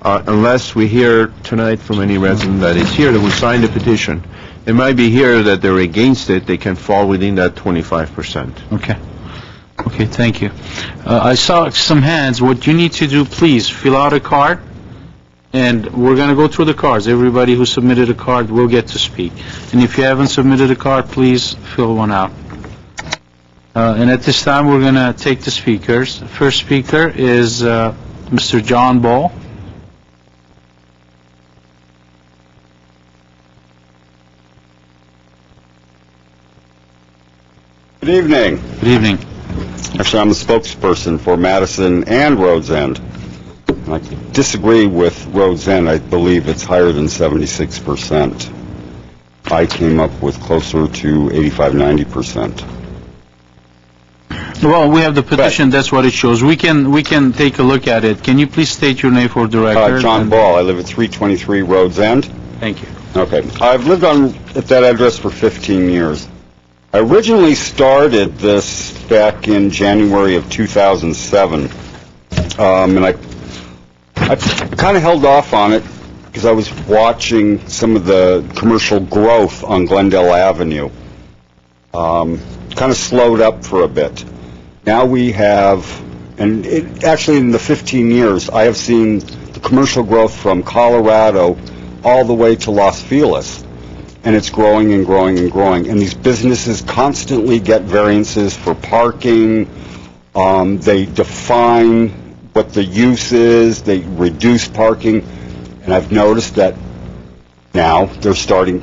Unless we hear tonight from any resident that is here that we signed the petition. It might be here that they're against it, they can fall within that 25%. Okay, thank you. I saw some hands. What you need to do, please, fill out a card, and we're going to go through the cards. Everybody who submitted a card will get to speak. And if you haven't submitted a card, please fill one out. And at this time, we're going to take the speakers. The first speaker is Mr. John Ball. Good evening. Good evening. Actually, I'm the spokesperson for Madison and Rhodes End. I disagree with Rhodes End. I believe it's higher than 76%. I came up with closer to 85-90%. Well, we have the petition, that's what it shows. We can take a look at it. Can you please state your name for the record? John Ball. I live at 323 Rhodes End. Thank you. Okay. I've lived at that address for 15 years. I originally started this back in January of 2007, and I kind of held off on it because I was watching some of the commercial growth on Glendale Avenue. Kind of slowed up for a bit. Now we have, and actually in the 15 years, I have seen the commercial growth from Colorado all the way to Los Feliz. And it's growing and growing and growing. And these businesses constantly get variances for parking. They define what the use is. They reduce parking. And I've noticed that now they're starting,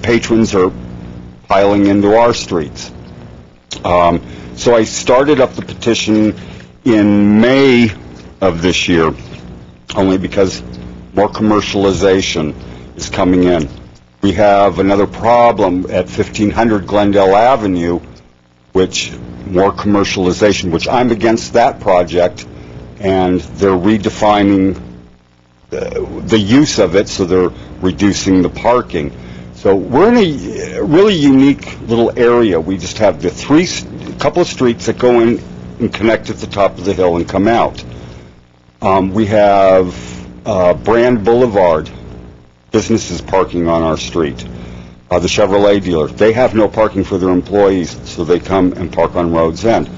patrons are piling into our streets. So I started up the petition in May of this year, only because more commercialization is coming in. We have another problem at 1500 Glendale Avenue, which more commercialization, which I'm against that project, and they're redefining the use of it, so they're reducing the parking. So we're in a really unique little area. We just have the couple of streets that go in and connect at the top of the hill and come out. We have Brand Boulevard, businesses parking on our street. The Chevrolet dealer, they have no parking for their employees, so they come and park on Rhodes End.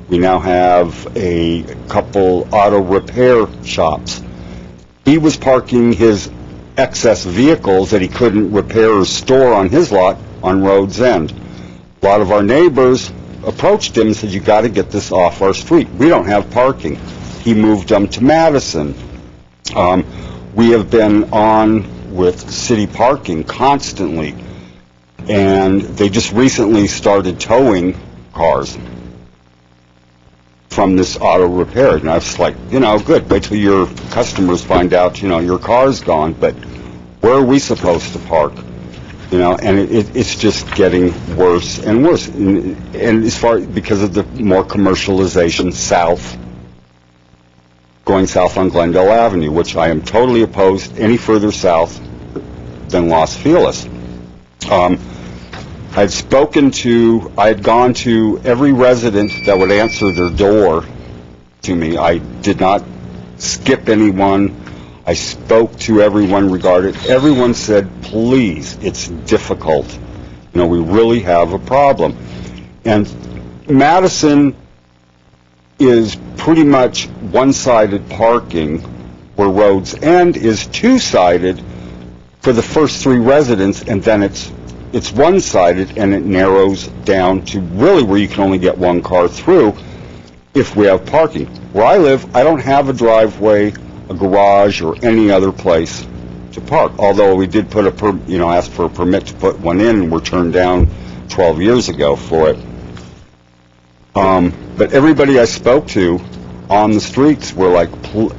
We now have a couple auto repair shops. He was parking his excess vehicles that he couldn't repair or store on his lot on Rhodes End. A lot of our neighbors approached him and said, you got to get this off our street. We don't have parking. He moved them to Madison. We have been on with city parking constantly, and they just recently started towing cars from this auto repair. And I was like, good, wait till your customers find out, your car's gone, but where are we supposed to park? And it's just getting worse and worse. And as far, because of the more commercialization going south on Glendale Avenue, which I am totally opposed any further south than Los Feliz. I had gone to every resident that would answer their door to me. I did not skip anyone. I spoke to everyone regarding it. Everyone said, please, it's difficult. We really have a problem. And Madison is pretty much one-sided parking, where Rhodes End is two-sided for the first three residents, and then it's one-sided, and it narrows down to really where you can only get one car through if we have parking. Where I live, I don't have a driveway, a garage, or any other place to park, although we did put ask for a permit to put one in, and were turned down 12 years ago for it. But everybody I spoke to on the streets were like,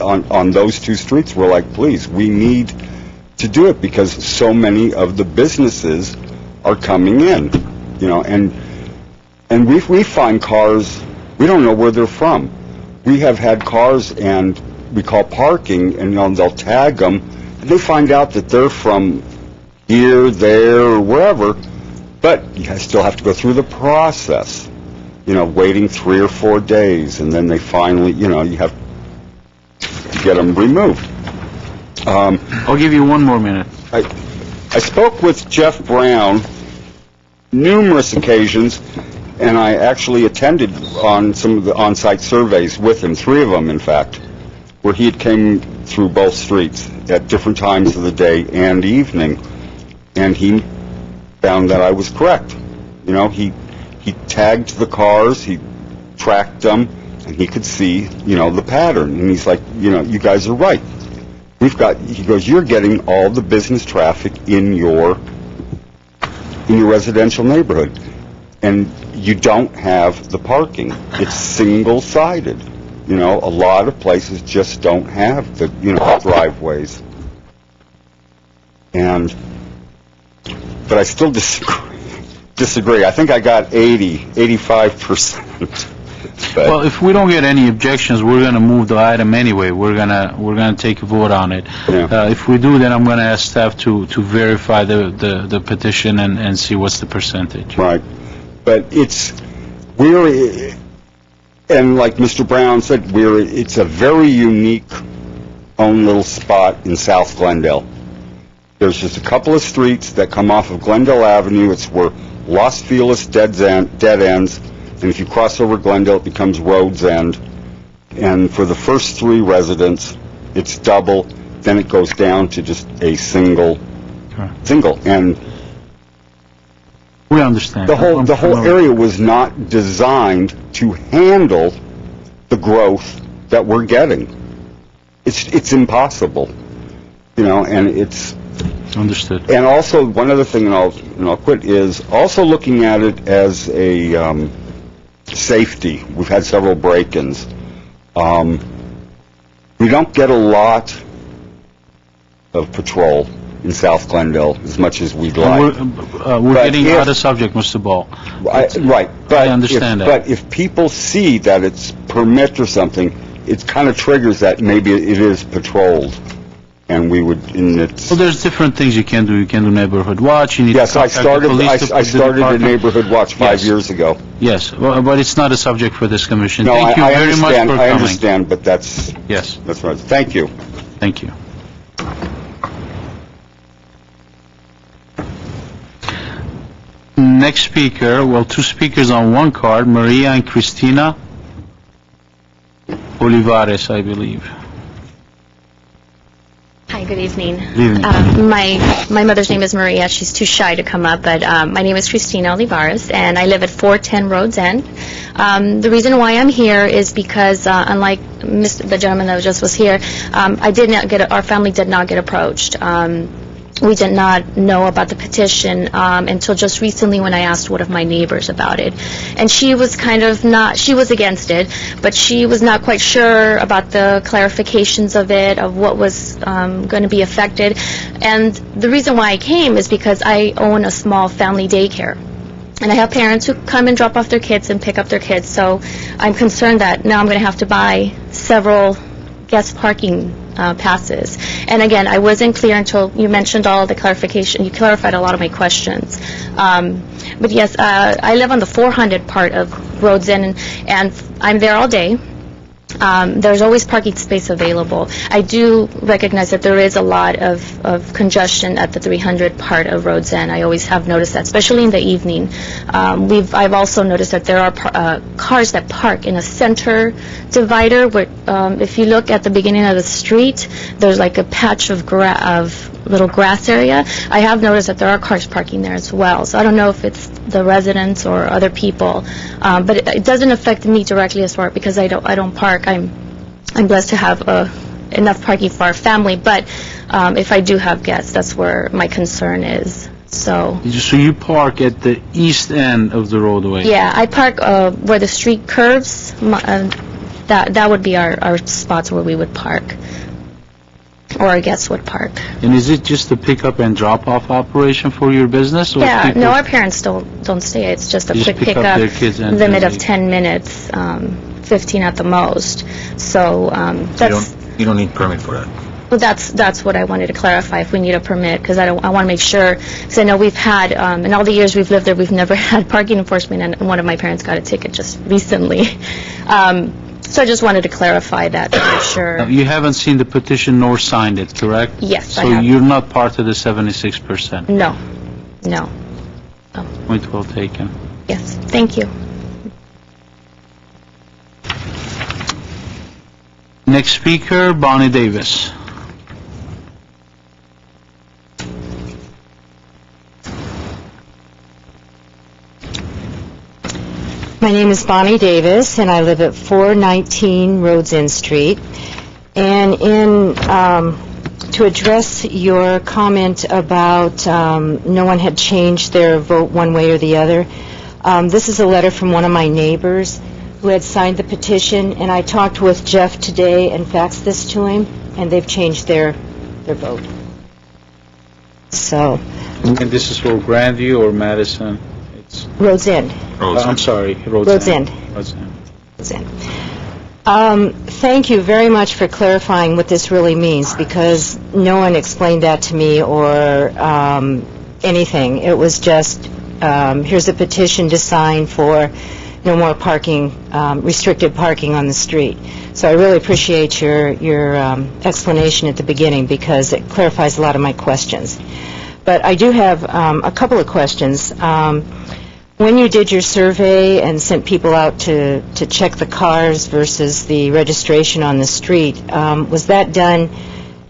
on those two streets were like, please, we need to do it because so many of the businesses are coming in, and we find cars, we don't know where they're from. We have had cars, and we call parking, and they'll tag them, and they find out that they're from here, there, or wherever, but you still have to go through the process, waiting 3 or 4 days, and then they finally, you have to get them removed. I'll give you one more minute. I spoke with Jeff Brown numerous occasions, and I actually attended on some of the on-site surveys with him, 3 of them, in fact, where he had came through both streets at different times of the day and evening, and he found that I was correct. He tagged the cars, he tracked them, and he could see, the pattern. And he's like, you guys are right. He goes, you're getting all the business traffic in your residential neighborhood. and you don't have the parking. It's single-sided. You know, a lot of places just don't have the, driveways. But I still disagree. I think I got 85%. Well, if we don't get any objections, we're going to move the item anyway. We're going to take a vote on it. Yeah. If we do, then I'm going to ask staff to verify the petition and see what's the percentage. Right. But and like Mr. Brown said, it's a very unique own little spot in South Glendale. There's just a couple of streets that come off of Glendale Avenue. It's where Los Feliz dead ends, and if you cross over Glendale, it becomes Road's End. And for the first 3 residents, it's double. Then it goes down to just a single. And we understand. The whole area was not designed to handle the growth that we're getting. It's impossible, and it's understood. And also, one other thing, and I'll quit, is also looking at it as a safety. We've had several break-ins. We don't get a lot of patrol in South Glendale as much as we'd like. We're getting out of subject, Mr. Ball. Right. But I understand that. But if people see that it's permit or something, it kind of triggers that maybe it is patrolled. And we would, Well, there's different things you can do. You can do neighborhood watch. You need yes, to I contact the police started a neighborhood watch 5 years ago. Yes, well, but it's not a subject for this commission. No, Thank you very much for coming. I understand, but that's right. Thank you. Thank you. Next speaker, 2 speakers on 1 card, Maria and Christina Olivares, I believe. Hi, good evening. Good evening. My mother's name is Maria. She's too shy to come up, but my name is Christina Olivares, and I live at 410 Roads End. The reason why I'm here is because, unlike the gentleman that just was here, our family did not get approached. We did not know about the petition until just recently when I asked one of my neighbors about it. And she was she was against it, but she was not quite sure about the clarifications of it, of what was going to be affected. And the reason why I came is because I own a small family daycare. And I have parents who come and drop off their kids and pick up their kids. So I'm concerned that now I'm going to have to buy several guest parking passes. And again, I wasn't clear until you mentioned all the clarification. You clarified a lot of my questions. But yes, I live on the 400 part of Roads End, and I'm there all day. There's always parking space available. I do recognize that there is a lot of congestion at the 300 part of Roads End. I always have noticed that, especially in the evening. I've also noticed that there are cars that park in a center divider where, if you look at the beginning of the street, there's like a patch of little grass area. I have noticed that there are cars parking there as well. So I don't know if it's the residents or other people, but it doesn't affect me directly as far because I don't park. I'm blessed to have enough parking for our family, but if I do have guests, that's where my concern is. So you park at the east end of the roadway? Yeah, I park where the street curves. That would be our spots where we would park, or our guests would park. And is it just a pick-up and drop-off operation for your business? Or yeah, no, our parents don't stay. It's just a quick pick-up, limit of 10 minutes, 15 at the most. So that's... You don't need permit for that? Well, that's what I wanted to clarify, if we need a permit, because I want to make sure, because I know we've had, in all the years we've lived there, we've never had parking enforcement, and one of my parents got a ticket just recently. So I just wanted to clarify that to make sure. You haven't seen the petition nor signed it, correct? Yes, I have. So you're not part of the 76%? No. Point well taken. Yes, thank you. Next speaker, Bonnie Davis. My name is Bonnie Davis, and I live at 419 Roads End Street. And to address your comment about no one had changed their vote one way or the other, This is a letter from one of my neighbors who had signed the petition, and I talked with Jeff today and faxed this to him, and they've changed their vote. So, And this is for Grandview or Madison? It's, Rhodes End. I'm sorry, Rhodes End. Rhodes End. Rhodes End. Thank you very much for clarifying what this really means, because no one explained that to me or anything. It was just, here's a petition to sign for no more parking, restricted parking on the street. So I really appreciate your explanation at the beginning, because it clarifies a lot of my questions. But I do have a couple of questions. When you did your survey and sent people out to check the cars versus the registration on the street, was that done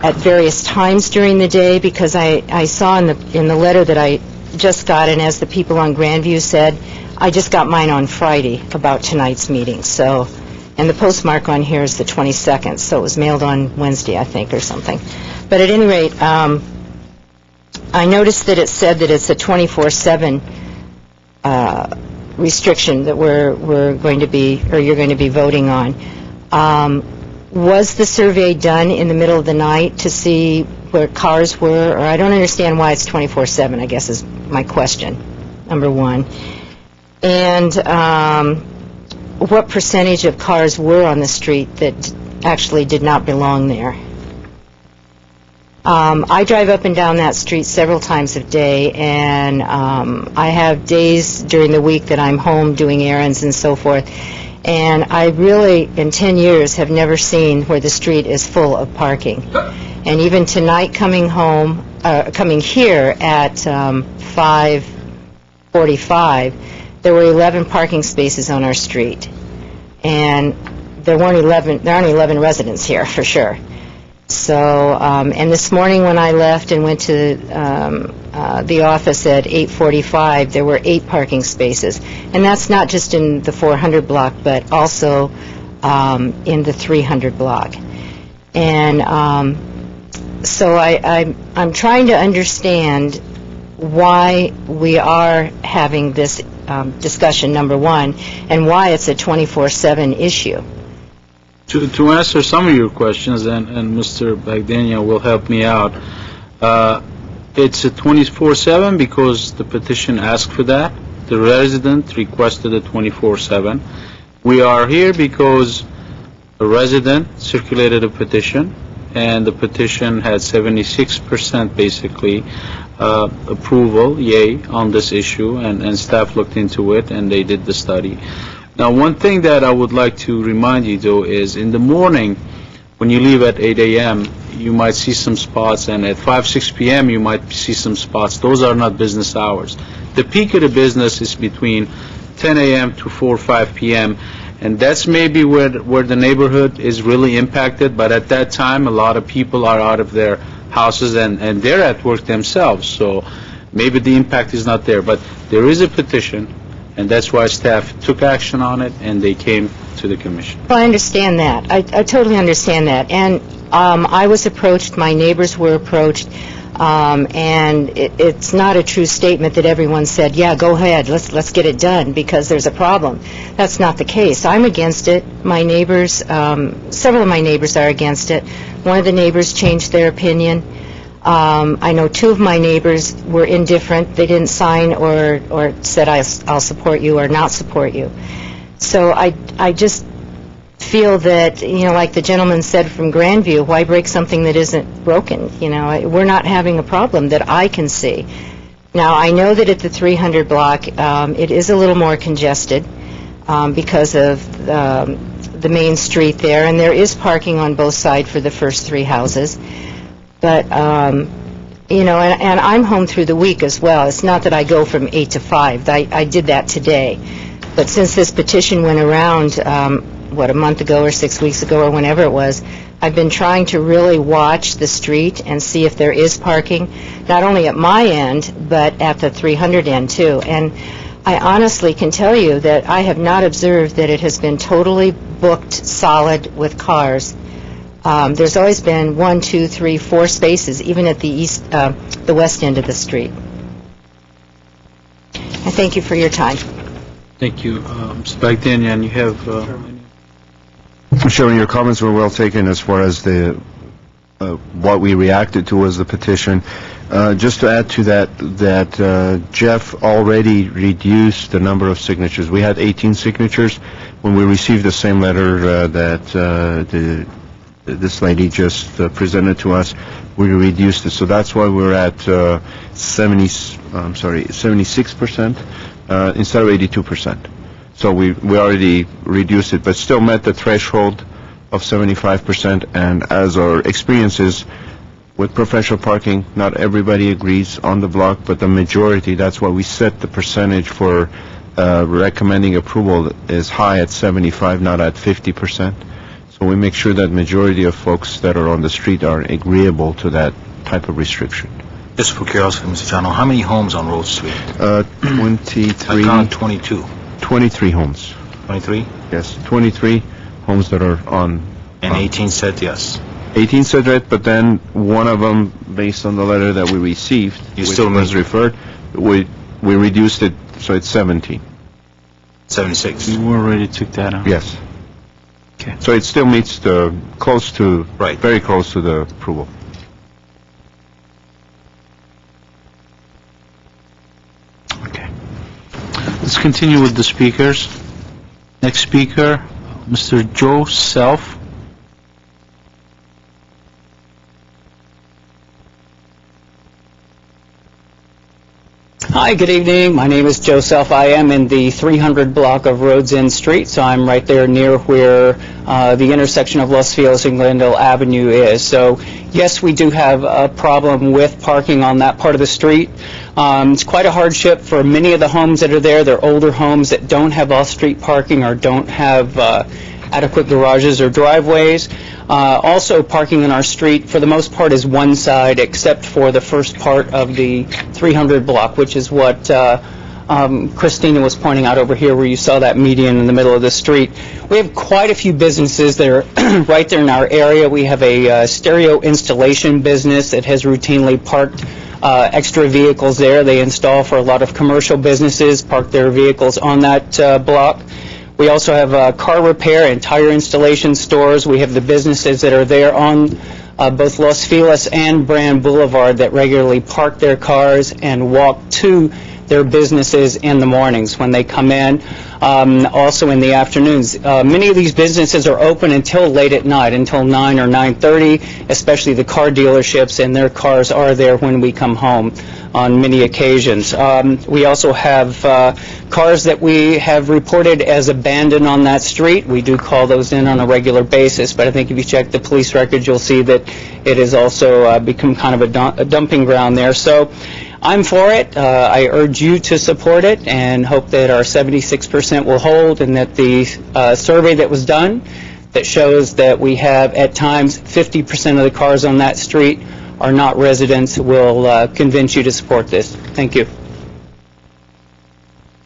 at various times during the day? Because I saw in the letter that I just got, and as the people on Grandview said, I just got mine on Friday about tonight's meeting. So, and the postmark on here is the 22nd, so it was mailed on Wednesday, I think, or something. But at any rate, I noticed that it said that it's a 24/7 restriction that we're going to be, or you're going to be voting on. Was the survey done in the middle of the night to see where cars were? Or I don't understand why it's 24/7, I guess is my question, number one. And what percentage of cars were on the street that actually did not belong there? I drive up and down that street several times a day, and I have days during the week that I'm home doing errands and so forth, and I really, in 10 years, have never seen where the street is full of parking. And even tonight, coming here at 5:45, there were 11 parking spaces on our street, and there aren't 11 residents here, for sure. So, and this morning when I left and went to the office at 8:45, there were 8 parking spaces. And that's not just in the 400 block, but also in the 300 block. And so I'm trying to understand why we are having this discussion, number one, and why it's a 24/7 issue. To answer some of your questions, and Mr. Bagdania will help me out, it's a 24/7 because the petition asked for that. The resident requested a 24/7. We are here because a resident circulated a petition, and the petition had 76% basically approval, yay, on this issue, and staff looked into it, and they did the study. Now, one thing that I would like to remind you, though, is in the morning, when you leave at 8 a.m., you might see some spots, and at 5, 6 p.m., you might see some spots. Those are not business hours. The peak of the business is between 10 a.m. to 4 or 5 p.m., and that's maybe where the neighborhood is really impacted, but at that time, a lot of people are out of their houses, and they're at work themselves, so maybe the impact is not there. But there is a petition, and that's why staff took action on it, and they came to the commission. Well, I understand that. I totally understand that. And I was approached, my neighbors were approached, and it's not a true statement that everyone said, yeah, go ahead, let's get it done because there's a problem. That's not the case. I'm against it. My neighbors, several of my neighbors are against it. One of the neighbors changed their opinion. I know 2 of my neighbors were indifferent. They didn't sign or said I'll support you or not support you. So I just feel that, like the gentleman said from Grandview, why break something that isn't broken? We're not having a problem that I can see. Now, I know that at the 300 block, it is a little more congested because of the main street there, and there is parking on both sides for the first 3 houses. But, and I'm home through the week as well. It's not that I go from 8 to 5. I did that today. But since this petition went around, a month ago or 6 weeks ago or whenever it was, I've been trying to really watch the street and see if there is parking, not only at my end, but at the 300 end too. And I honestly can tell you that I have not observed that it has been totally booked solid with cars. There's always been 1, 2, 3, 4 spaces, even at the west end of the street. I thank you for your time. Thank you. Mr. Bagdanian, you have... Chairman, your comments were well taken as far as the what we reacted to was the petition. Just to add to that Jeff already reduced the number of signatures. We had 18 signatures. When we received the same letter that this lady just presented to us, we reduced it. So that's why we're at 76% instead of 82%. So we already reduced it, but still met the threshold of 75%. And as our experiences with professional parking, not everybody agrees on the block, but the majority, that's why we set the percentage for recommending approval is high at 75, not at 50%. So we make sure that majority of folks that are on the street are agreeable to that type of restriction. Just for curiosity, Mr. Chano, how many homes on Rose Street? 23. I count 22. 23 homes. 23? Yes, 23 homes that are on. And 18 said yes. 18 said right, but then one of them, based on the letter that we received, which was referred, we reduced it, so it's 17. 76. You already took that out. Yes. Okay. So it still meets the close to, very close to the approval. Okay. Let's continue with the speakers. Next speaker, Mr. Joe Self. Hi, good evening. My name is Joseph. I am in the 300 block of Rhodes End Street, so I'm right there near where the intersection of Los Feliz and Glendale Avenue is. So, yes, we do have a problem with parking on that part of the street. It's quite a hardship for many of the homes that are there. They're older homes that don't have off-street parking or don't have adequate garages or driveways. Also, parking on our street, for the most part, is one side, except for the first part of the 300 block, which is what Christina was pointing out over here, where you saw that median in the middle of the street. We have quite a few businesses that are right there in our area. We have a stereo installation business that has routinely parked extra vehicles there. They install for a lot of commercial businesses, park their vehicles on that block. We also have car repair and tire installation stores. We have the businesses that are there on both Los Feliz and Brand Boulevard that regularly park their cars and walk to their businesses in the mornings when they come in, also in the afternoons. Many of these businesses are open until late at night, until 9 or 9:30, especially the car dealerships, and their cars are there when we come home on many occasions. We also have cars that we have reported as abandoned on that street. We do call those in on a regular basis, but I think if you check the police records, you'll see that it has also become kind of a dumping ground there. So I'm for it. I urge you to support it and hope that our 76% will hold, and that the survey that was done that shows that we have at times 50% of the cars on that street are not residents will convince you to support this. Thank you.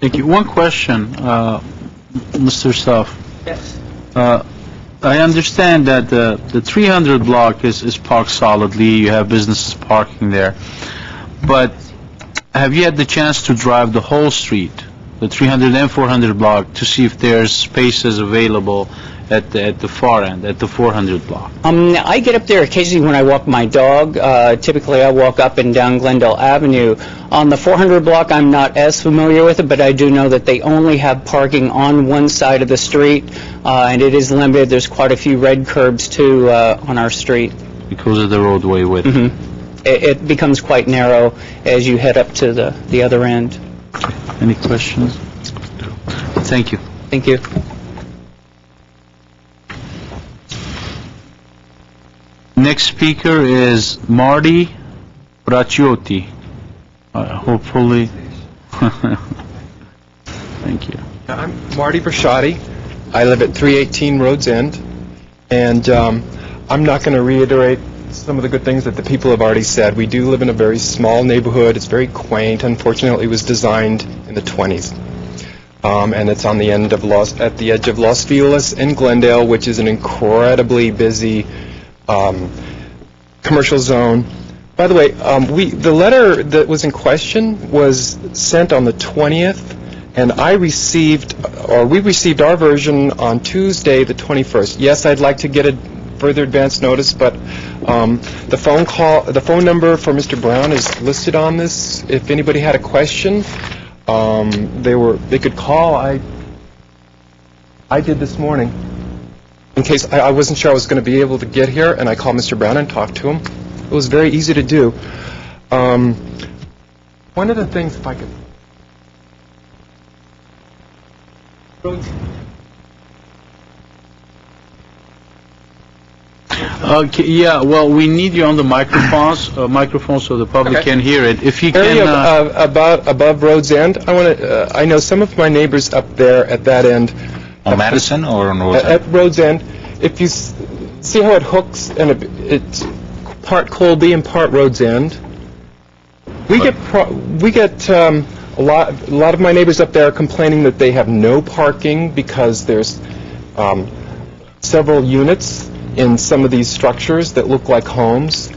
Thank you. One question, Mr. Self. Yes. I understand that the 300 block is parked solidly. You have businesses parking there. But have you had the chance to drive the whole street, the 300 and 400 block, to see if there's spaces available at the far end, at the 400 block? I get up there occasionally when I walk my dog. Typically, I walk up and down Glendale Avenue. On the 400 block, I'm not as familiar with it, but I do know that they only have parking on one side of the street, and it is limited. There's quite a few red curbs, too, on our street. Because of the roadway width. Mm-hmm. It becomes quite narrow as you head up to the other end. Any questions? Thank you. Thank you. Next speaker is Marty Braciotti. Hopefully. Thank you. I'm Marty Braciotti. I live at 318 Rhodes End, and I'm not going to reiterate some of the good things that the people have already said. We do live in a very small neighborhood. It's very quaint. Unfortunately, it was designed in the 20s. And it's on the end of at the edge of Los Feliz and Glendale, which is an incredibly busy commercial zone. By the way, the letter that was in question was sent on the 20th, and we received our version on Tuesday, the 21st. Yes, I'd like to get a further advance notice, but the phone number for Mr. Brown is listed on this. If anybody had a question, they could call. I did this morning, in case I wasn't sure I was going to be able to get here, and I called Mr. Brown and talked to him. It was very easy to do. One of the things, if I could... Okay, yeah, well, we need you on the microphone so the public can hear it. If you can... above Road's End, I know some of my neighbors up there at that end... On Madison or on Road's End? At Road's End. If you see how it hooks, and it's part Colby and part Road's End, we get a lot of my neighbors up there are complaining that they have no parking because there's several units in some of these structures that look like homes.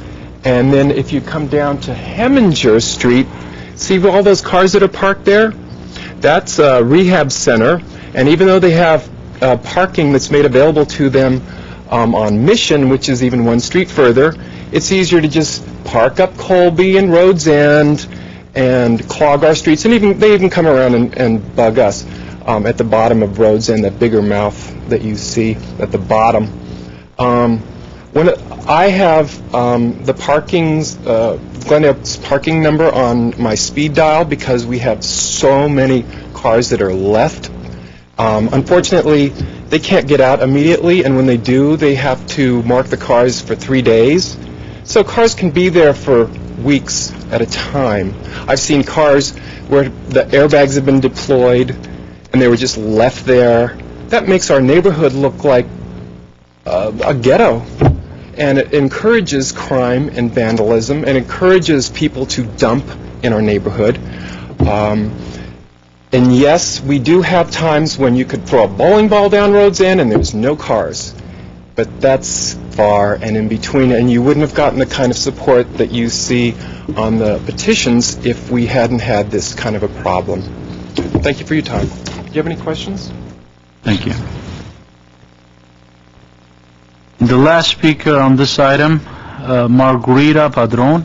And then if you come down to Heminger Street, see all those cars that are parked there? That's a rehab center, and even though they have parking that's made available to them on Mission, which is even one street further, it's easier to just park up Colby and Road's End and clog our streets, and they even come around and bug us at the bottom of Road's End, that bigger mouth that you see at the bottom. When I have the Glendale's parking number on my speed dial because we have so many cars that are left. Unfortunately, they can't get out immediately, and when they do, they have to mark the cars for 3 days. So cars can be there for weeks at a time. I've seen cars where the airbags have been deployed and they were just left there. That makes our neighborhood look like a ghetto, and it encourages crime and vandalism and encourages people to dump in our neighborhood. And yes, we do have times when you could throw a bowling ball down Road's End and there's no cars. But that's far and in between, and you wouldn't have gotten the kind of support that you see on the petitions if we hadn't had this kind of a problem. Thank you for your time. Do you have any questions? Thank you. The last speaker on this item, Margarita Padron.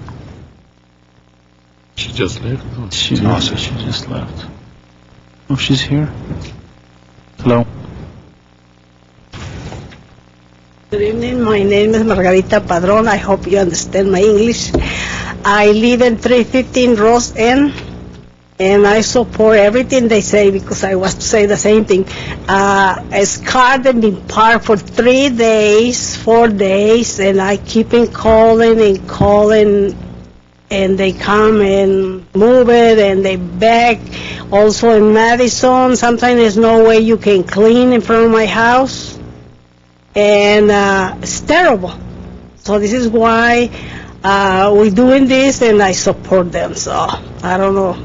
She just left? Oh, she just left. Oh, she's here. Hello. Good evening. My name is Margarita Padron. I hope you understand my English. I live in 315 Rose End, and I support everything they say because I was to say the same thing. A car that been parked for 3 days, 4 days, and I keep calling, and they come and move it, and they back. Also in Madison, sometimes there's no way you can clean in front of my house. And it's terrible. So this is why we're doing this, and I support them. So I don't know.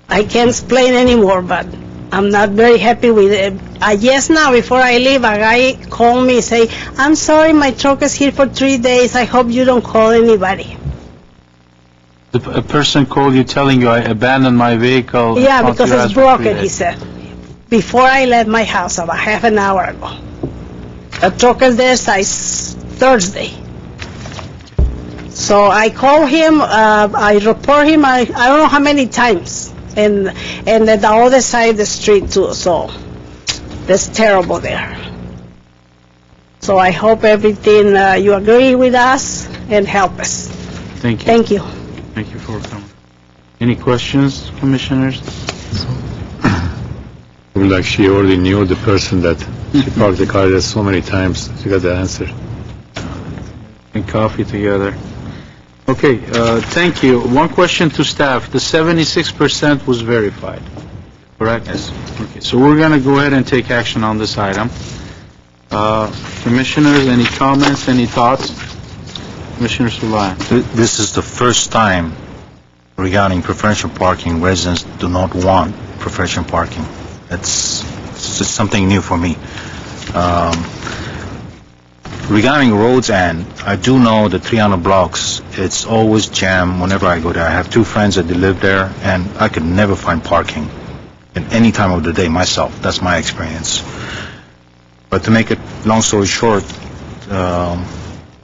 I can't explain anymore, but I'm not very happy with it. Yes, now, before I leave, a guy called me and say, I'm sorry, my truck is here for 3 days. I hope you don't call anybody. A person called you telling you I abandoned my vehicle. Yeah, because it's broken, he said. Before I left my house, about half an hour ago. The truck is there since Thursday. So I call him, I report him, I don't know how many times. And at the other side of the street too, so that's terrible there. So I hope everything, you agree with us and help us. Thank you. Thank you. Thank you for coming. Any questions, commissioners? Like she already knew the person that she parked the car there so many times. She got the answer. And coffee together. Okay, thank you. One question to staff. The 76% was verified, correct? Yes. Okay, so we're going to go ahead and take action on this item. Commissioners, any comments, any thoughts? Commissioner Sulayan. This is the first time regarding preferential parking, residents do not want preferential parking. It's something new for me. Regarding Road's End, I do know the 300 blocks, it's always jammed whenever I go there. I have two friends that live there, and I could never find parking. in any time of the day myself. That's my experience. But to make it long story short,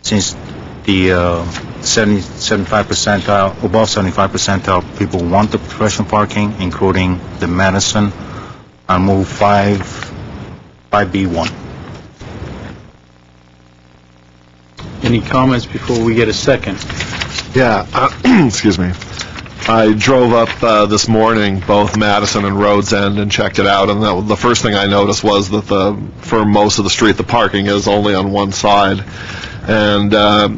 since the 75 percentile, above 75 percentile people want the professional parking, including the Madison, I'll move 5B1. Any comments before we get a second? Yeah, excuse me. I drove up this morning, both Madison and Rhodes End, and checked it out, and the first thing I noticed was that for most of the street, the parking is only on one side. And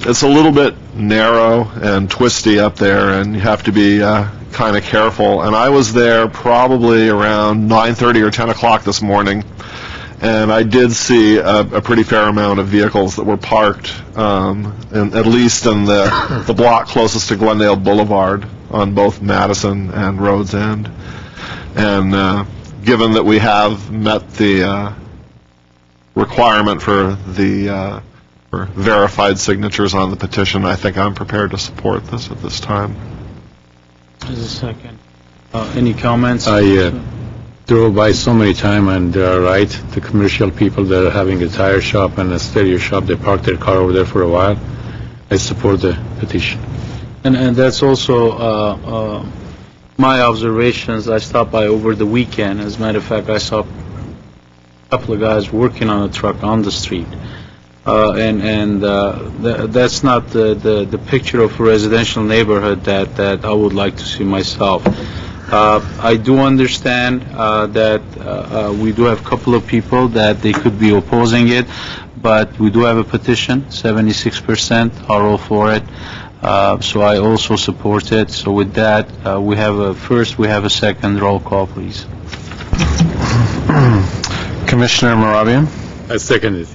it's a little bit narrow and twisty up there, and you have to be kind of careful. And I was there probably around 9:30 or 10 o'clock this morning, and I did see a pretty fair amount of vehicles that were parked, at least in the block closest to Glendale Boulevard on both Madison and Rhodes End. And given that we have met the requirement for the for verified signatures on the petition, I think I'm prepared to support this at this time. There's a second. Any comments? I drove by so many times, and they are right. The commercial people that are having a tire shop and a stereo shop, they park their car over there for a while. I support the petition. And that's also my observations. I stopped by over the weekend. As a matter of fact, I saw a couple of guys working on a truck on the street. That's not the picture of a residential neighborhood that I would like to see myself. I do understand that we do have a couple of people that they could be opposing it, but we do have a petition. 76% are all for it. So I also support it. So with that, we have a second. Roll call, please. Commissioner Moravian? I second it.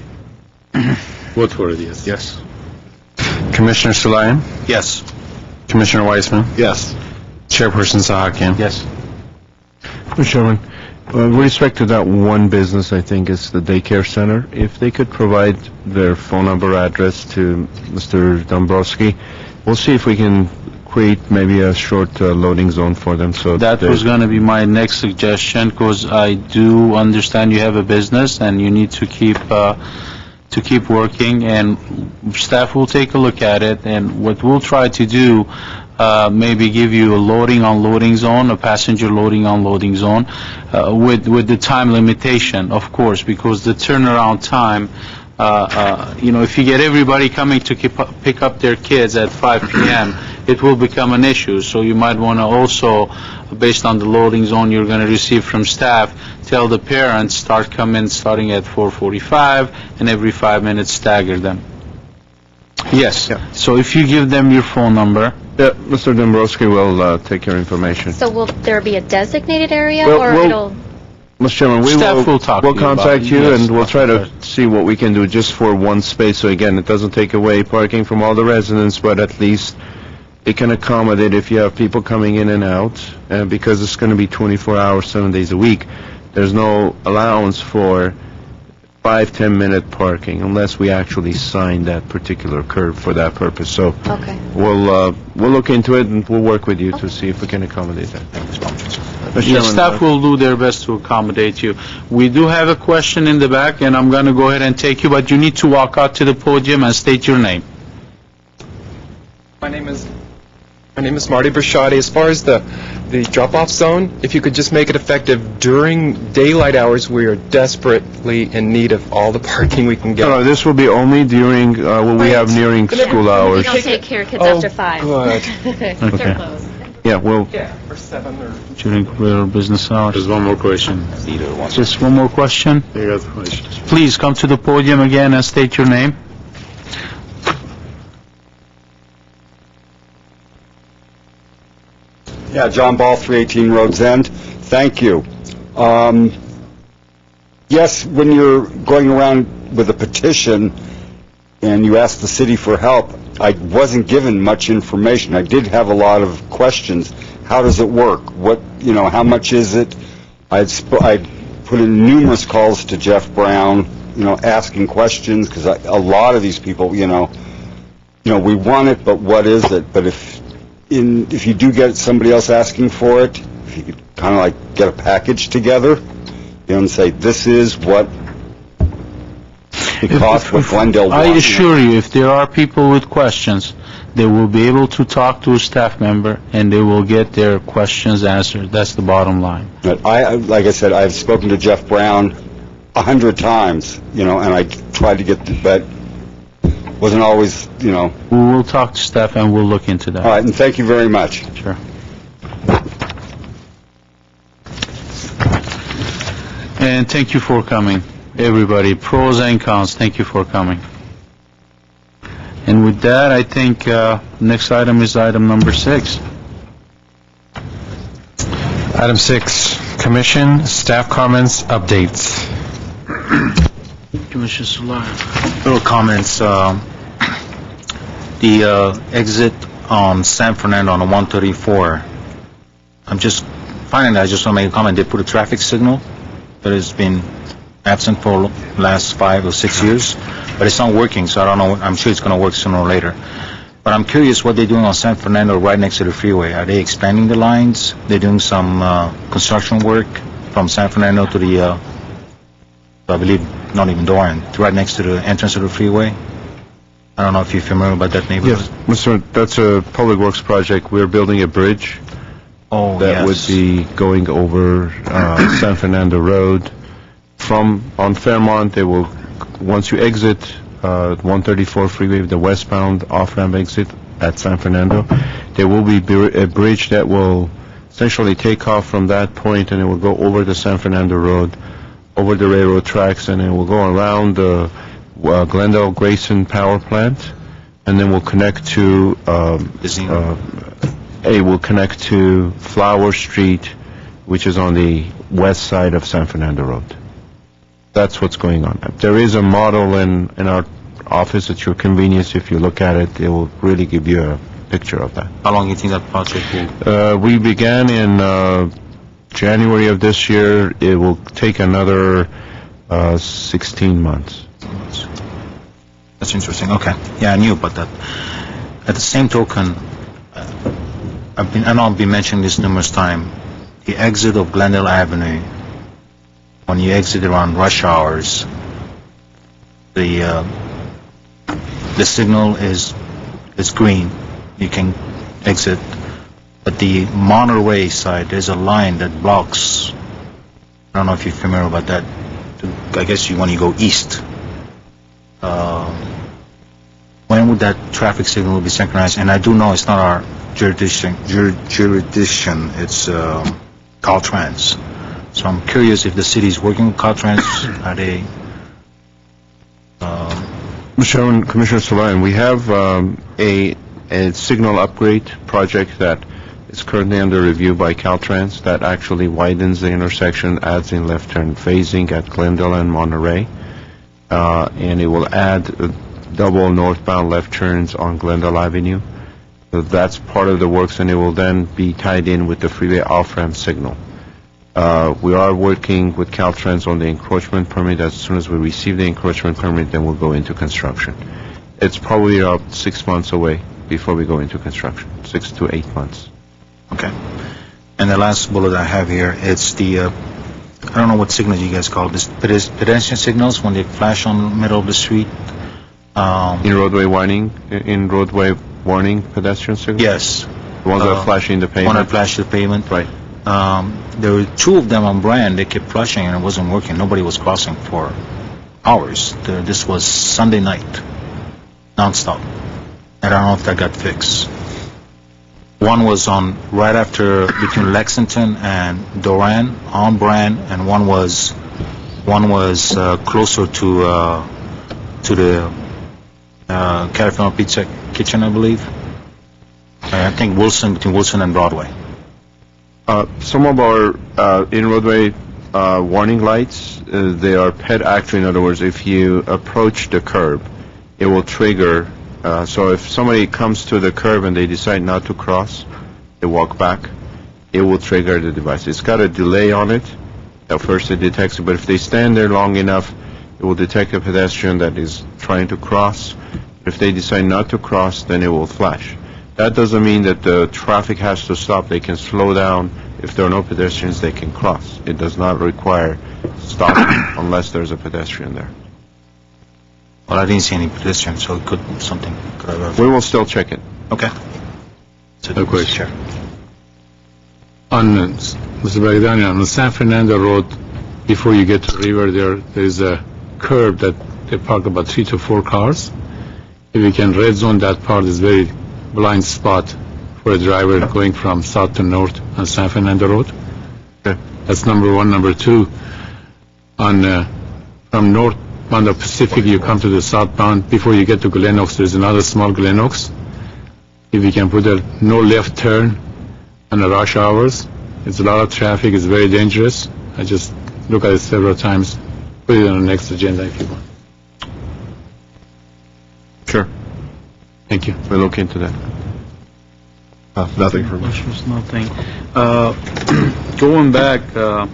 Vote for it, yes. Yes. Commissioner Sulayan? Yes. Commissioner Weissman? Yes. Chairperson Sahakian? Yes. Mr. Chairman, with respect to that one business, I think is the daycare center, if they could provide their phone number, address to Mr. Dombrowski, we'll see if we can create maybe a short loading zone for them. So that was going to be my next suggestion, because I do understand you have a business and you need to keep working, and staff will take a look at it, and what we'll try to do, maybe give you a loading unloading zone, a passenger loading unloading zone, with the time limitation, of course, because the turnaround time, if you get everybody coming to pick up their kids at 5 p.m., it will become an issue. So you might want to also, based on the loading zone you're going to receive from staff, tell the parents starting at 4:45, and every 5 minutes stagger them. Yes. Yeah. So if you give them your phone number. Yeah, Mr. Dombrowski will take your information. So will there be a designated area, Well, or we'll- it'll... Mr. Chairman, Staff will talk to we'll you about contact it, you, yes. and we'll try to see what we can do just for one space. So again, it doesn't take away parking from all the residents, but at least it can accommodate if you have people coming in and out, because it's going to be 24 hours, 7 days a week. There's no allowance for 5-10 minute parking unless we actually sign that particular curb for that purpose. So Okay. we'll look into it, and we'll work with you to see if we can accommodate that. Mr. Yes, Chairman, staff will do their best to accommodate you. We do have a question in the back, and I'm going to go ahead and take you, but you need to walk out to the podium and state your name. My name is Marty Brashadi. As far as the drop-off zone, if you could just make it effective during daylight hours, we are desperately in need of all the parking we can get. No, this will be only during what we have nearing school We hours. don't take care of kids Oh, after 5. good. They're closed. Yeah, well, Yeah, for 7 or... During regular business hours. There's one more question. Just one more question. You got the question. Please come to the podium again and state your name. Yeah, John Ball, 318 Rhodes End. Thank you. Yes, when you're going around with a petition and you ask the city for help, I wasn't given much information. I did have a lot of questions. How does it work? How much is it? I put in numerous calls to Jeff Brown, asking questions, because a lot of these people, we want it, but what is it? But if you do get somebody else asking for it, if if you could kind of like get a package together, and say, this is what it costs, what Glendale wants. I assure you, if there are people with questions, they will be able to talk to a staff member, and they will get their questions answered. That's the bottom line. But like I said, I've spoken to Jeff Brown 100 times, and I tried to get, but wasn't always, We will talk to staff and we'll look into that. All right, and thank you very much. Sure. And thank you for coming, everybody. Pros and cons, thank you for coming. And with that, I think next item is item number 6. Item 6, Commission Staff Comments Updates. Commissioner Solano. Little comments. The exit on San Fernando on 134. I'm just finding that I just want to make a comment. They put a traffic signal that has been absent for the last 5 or 6 years, but it's not working, so I don't know. I'm sure it's going to work sooner or later. But I'm curious what they're doing on San Fernando right next to the freeway. Are they expanding the lines? They're doing some construction work from San Fernando to the, I believe, not even Doran, right next to the entrance of the freeway. I don't know if you're familiar about that neighborhood. Yes, Mr. That's a public works project. We're building a bridge that would be going over San Fernando Road. On Fairmont, they will, once you exit 134 freeway, the westbound off-ramp exit at San Fernando, there will be a bridge that will essentially take off from that point, and it will go over the San Fernando Road, over the railroad tracks, and it will go around the Glendale Grayson Power Plant, and then we'll connect to it will connect to Flower Street, which is on the west side of San Fernando Road. That's what's going on. There is a model in our office at your convenience. If you look at it, it will really give you a picture of that. How long do you think that project will? We began in January of this year. It will take another 16 months. That's interesting. Okay. Yeah, I knew about that. At the same token, I know I've been mentioning this numerous times. The exit of Glendale Avenue, when you exit around rush hours, the signal is green. You can exit. But the Monterey side, there's a line that blocks. I don't know if you're familiar about that. I guess when you go east. When would that traffic signal be synchronized? And I do know it's not our jurisdiction. It's Caltrans. So I'm curious if the city is working with Caltrans. Are they? Commissioner Solan, we have a signal upgrade project that is currently under review by Caltrans that actually widens the intersection, adds in left turn phasing at Glendale and Monterey, and it will add double northbound left turns on Glendale Avenue. So that's part of the works, and it will then be tied in with the freeway off-ramp signal. We are working with Caltrans on the encroachment permit. As soon as we receive the encroachment permit, then we'll go into construction. It's probably about 6 months away before we go into construction, 6 to 8 months. Okay. And the last bullet I have here, it's the, I don't know what signals you guys call this, pedestrian signals when they flash on the middle of the street. In roadway warning pedestrian signals? Yes. The ones that are flashing the pavement? One that flashed the pavement. Right. There were 2 of them on Brand. They kept flashing and it wasn't working. Nobody was crossing for hours. This was Sunday night, nonstop. I don't know if that got fixed. One was on right after between Lexington and Doran on Brand, and one was closer to the California Pizza Kitchen, I believe. I think between Wilson and Broadway. Some of our in-roadway warning lights, they are ped active. In other words, if you approach the curb, it will trigger. So if somebody comes to the curb and they decide not to cross, they walk back, it will trigger the device. It's got a delay on it. At first it detects it, but if they stand there long enough, it will detect a pedestrian that is trying to cross. If they decide not to cross, then it will flash. That doesn't mean that the traffic has to stop. They can slow down If there are no pedestrians, they can cross. It does not require stopping unless there's a pedestrian there. Well, I didn't see any pedestrians, so it could have... We will still check it. Okay. A question. On, Mr. Bagdani, on the San Fernando Road, before you get to the river, there is a curb that they park about 3 to 4 cars. If you can red zone that part, is very blind spot for a driver going from south to north on San Fernando Road. Okay. That's number one. Number two, on from northbound of Pacific, you come to the southbound. Before you get to Glen Oaks, there's another small Glen Oaks. If you can put a no left turn on the rush hours, it's a lot of traffic. It's very dangerous. I just look at it several times. Put it on the next agenda if you want. Sure. Thank you. We'll look into that. Nothing for me. Questions, nothing. Going back to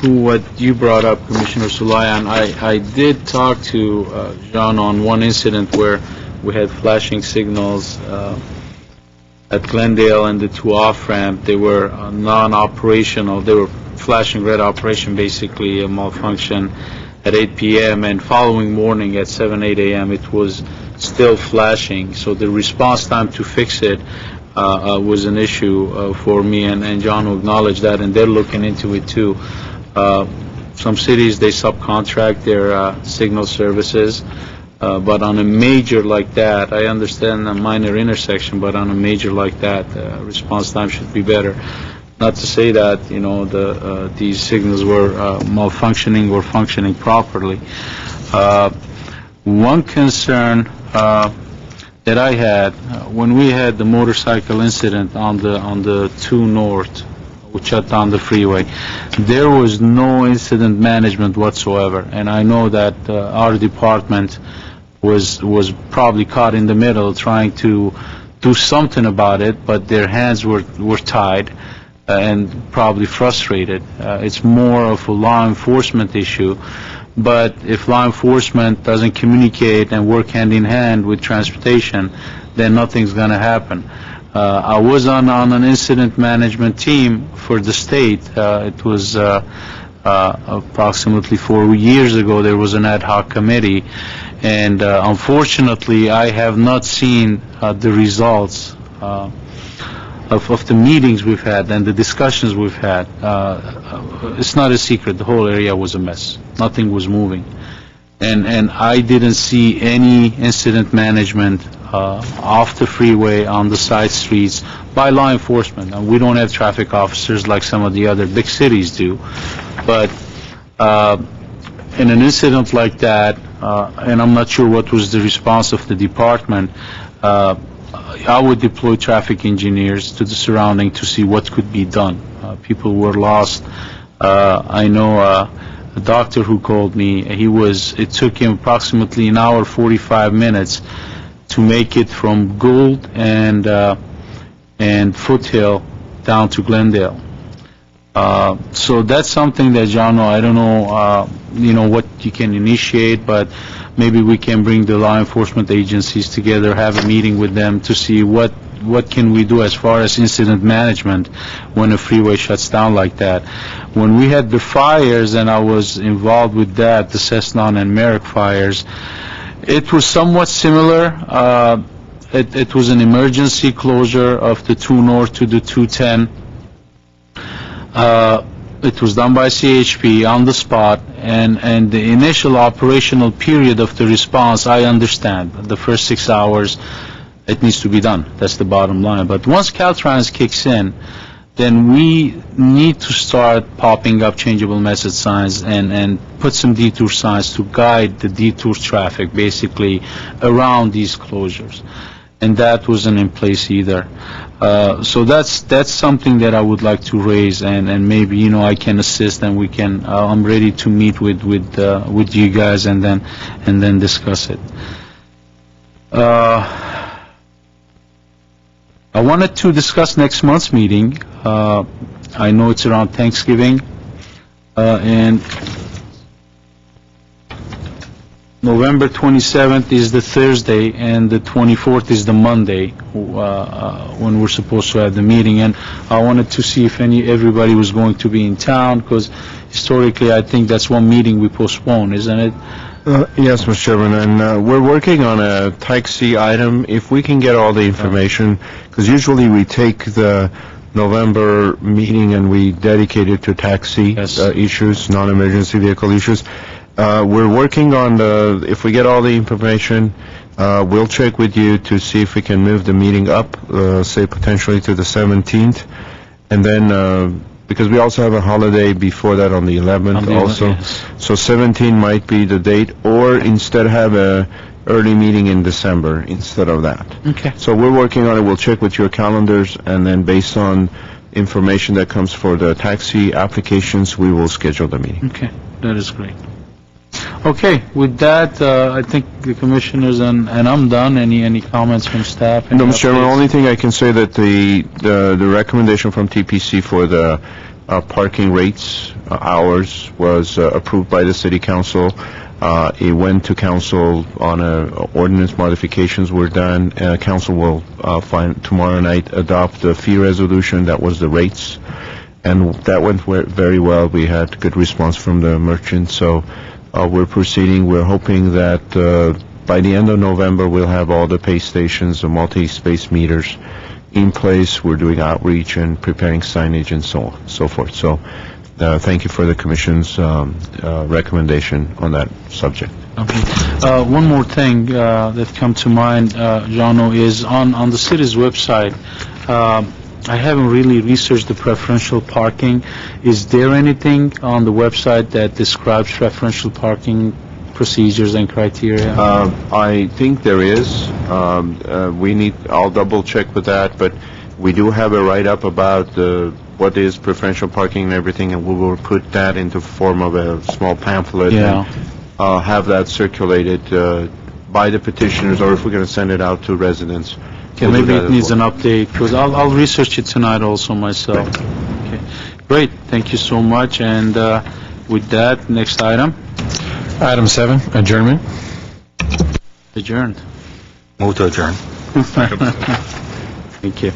what you brought up, Commissioner Sulayan, I did talk to John on one incident where we had flashing signals at Glendale and the two off-ramp. They were non-operational. They were flashing red operation, basically a malfunction at 8 p.m. and following morning at 8 a.m. it was still flashing. So the response time to fix it was an issue for me, and John will acknowledge that, and they're looking into it too. Some cities, they subcontract their signal services, but on a major like that, I understand a minor intersection, but on a major like that, response time should be better. Not to say that, you know, these signals were malfunctioning or functioning properly. One concern that I had when we had the motorcycle incident on the 2 North, which shut down the freeway, there was no incident management whatsoever, and I know that our department was probably caught in the middle trying to do something about it, but their hands were tied and probably frustrated. It's more of a law enforcement issue, but if law enforcement doesn't communicate and work hand in hand with transportation, then nothing's going to happen. I was on an incident management team for the state. It was approximately 4 years ago. There was an ad hoc committee, and unfortunately I have not seen the results of the meetings we've had and the discussions we've had. It's not a secret, the whole area was a mess. Nothing was moving. And I didn't see any incident management off the freeway, on the side streets, by law enforcement. And we don't have traffic officers like some of the other big cities do. But in an incident like that, and I'm not sure what was the response of the department, I would deploy traffic engineers to the surrounding to see what could be done. People were lost. I know a doctor who called me, it took him approximately an hour, 45 minutes to make it from Gould and Foothill down to Glendale. So that's something that, John, I don't know, what you can initiate, but maybe we can bring the law enforcement agencies together, have a meeting with them to see what can we do as far as incident management when a freeway shuts down like that. When we had the fires, and I was involved with that, the Cessnon and Merrick fires, it was somewhat similar. It was an emergency closure of the 2 North to the 210. It was done by CHP on the spot, and the initial operational period of the response, I understand. The first 6 hours, it needs to be done. That's the bottom line. But once Caltrans kicks in, then we need to start popping up changeable message signs and put some detour signs to guide the detour traffic, basically, around these closures. And that wasn't in place either. So that's something that I would like to raise, and maybe, I can assist, and we can. I'm ready to meet with you guys and then discuss it. I wanted to discuss next month's meeting. I know it's around Thanksgiving, and November 27th is the Thursday, and the 24th is the Monday, when we're supposed to have the meeting. And I wanted to see if everybody was going to be in town, because historically, I think that's one meeting we postpone, isn't it? Yes, Mr. Chairman, and we're working on a Type C item. If we can get all the information, because usually we take the November meeting and we dedicate it to taxi issues, non-emergency vehicle issues. We're working on if we get all the information, we'll check with you to see if we can move the meeting up, say potentially to the 17th. And then, because we also have a holiday before that on the 11th also. So 17 might be the date, or instead have a early meeting in December instead of that. Okay. So we're working on it. We'll check with your calendars, and then based on information that comes for the taxi applications, we will schedule the meeting. Okay, that is great. Okay, with that, I think the commissioners and I'm done. Any comments from staff? No, Mr. Chairman, the only thing I can say that the recommendation from TPC for the parking rates hours was approved by the city council. It went to council on ordinance modifications were done. Council will tomorrow night adopt the fee resolution. That was the rates, and that went very well. We had good response from the merchants, so we're proceeding. We're hoping that by the end of November we'll have all the pay stations, the multi-space meters in place. We're doing outreach and preparing signage and so on, so forth. So thank you for the Commission's recommendation on that subject. Okay. One more thing that come to mind, Jano, is on the city's website. I haven't really researched the preferential parking. Is there anything on the website that describes preferential parking procedures and criteria? I think there is. I'll double check with that, but we do have a write-up about what is preferential parking and everything, and we will put that into form of a small pamphlet and have that circulated by the petitioners, or if we're going to send it out to residents. Okay, maybe it needs an update, because I'll research it tonight also myself. Okay, great, thank you so much, and with that, next item. Item 7, adjournment. Adjourned. Move to adjourn. Thank you.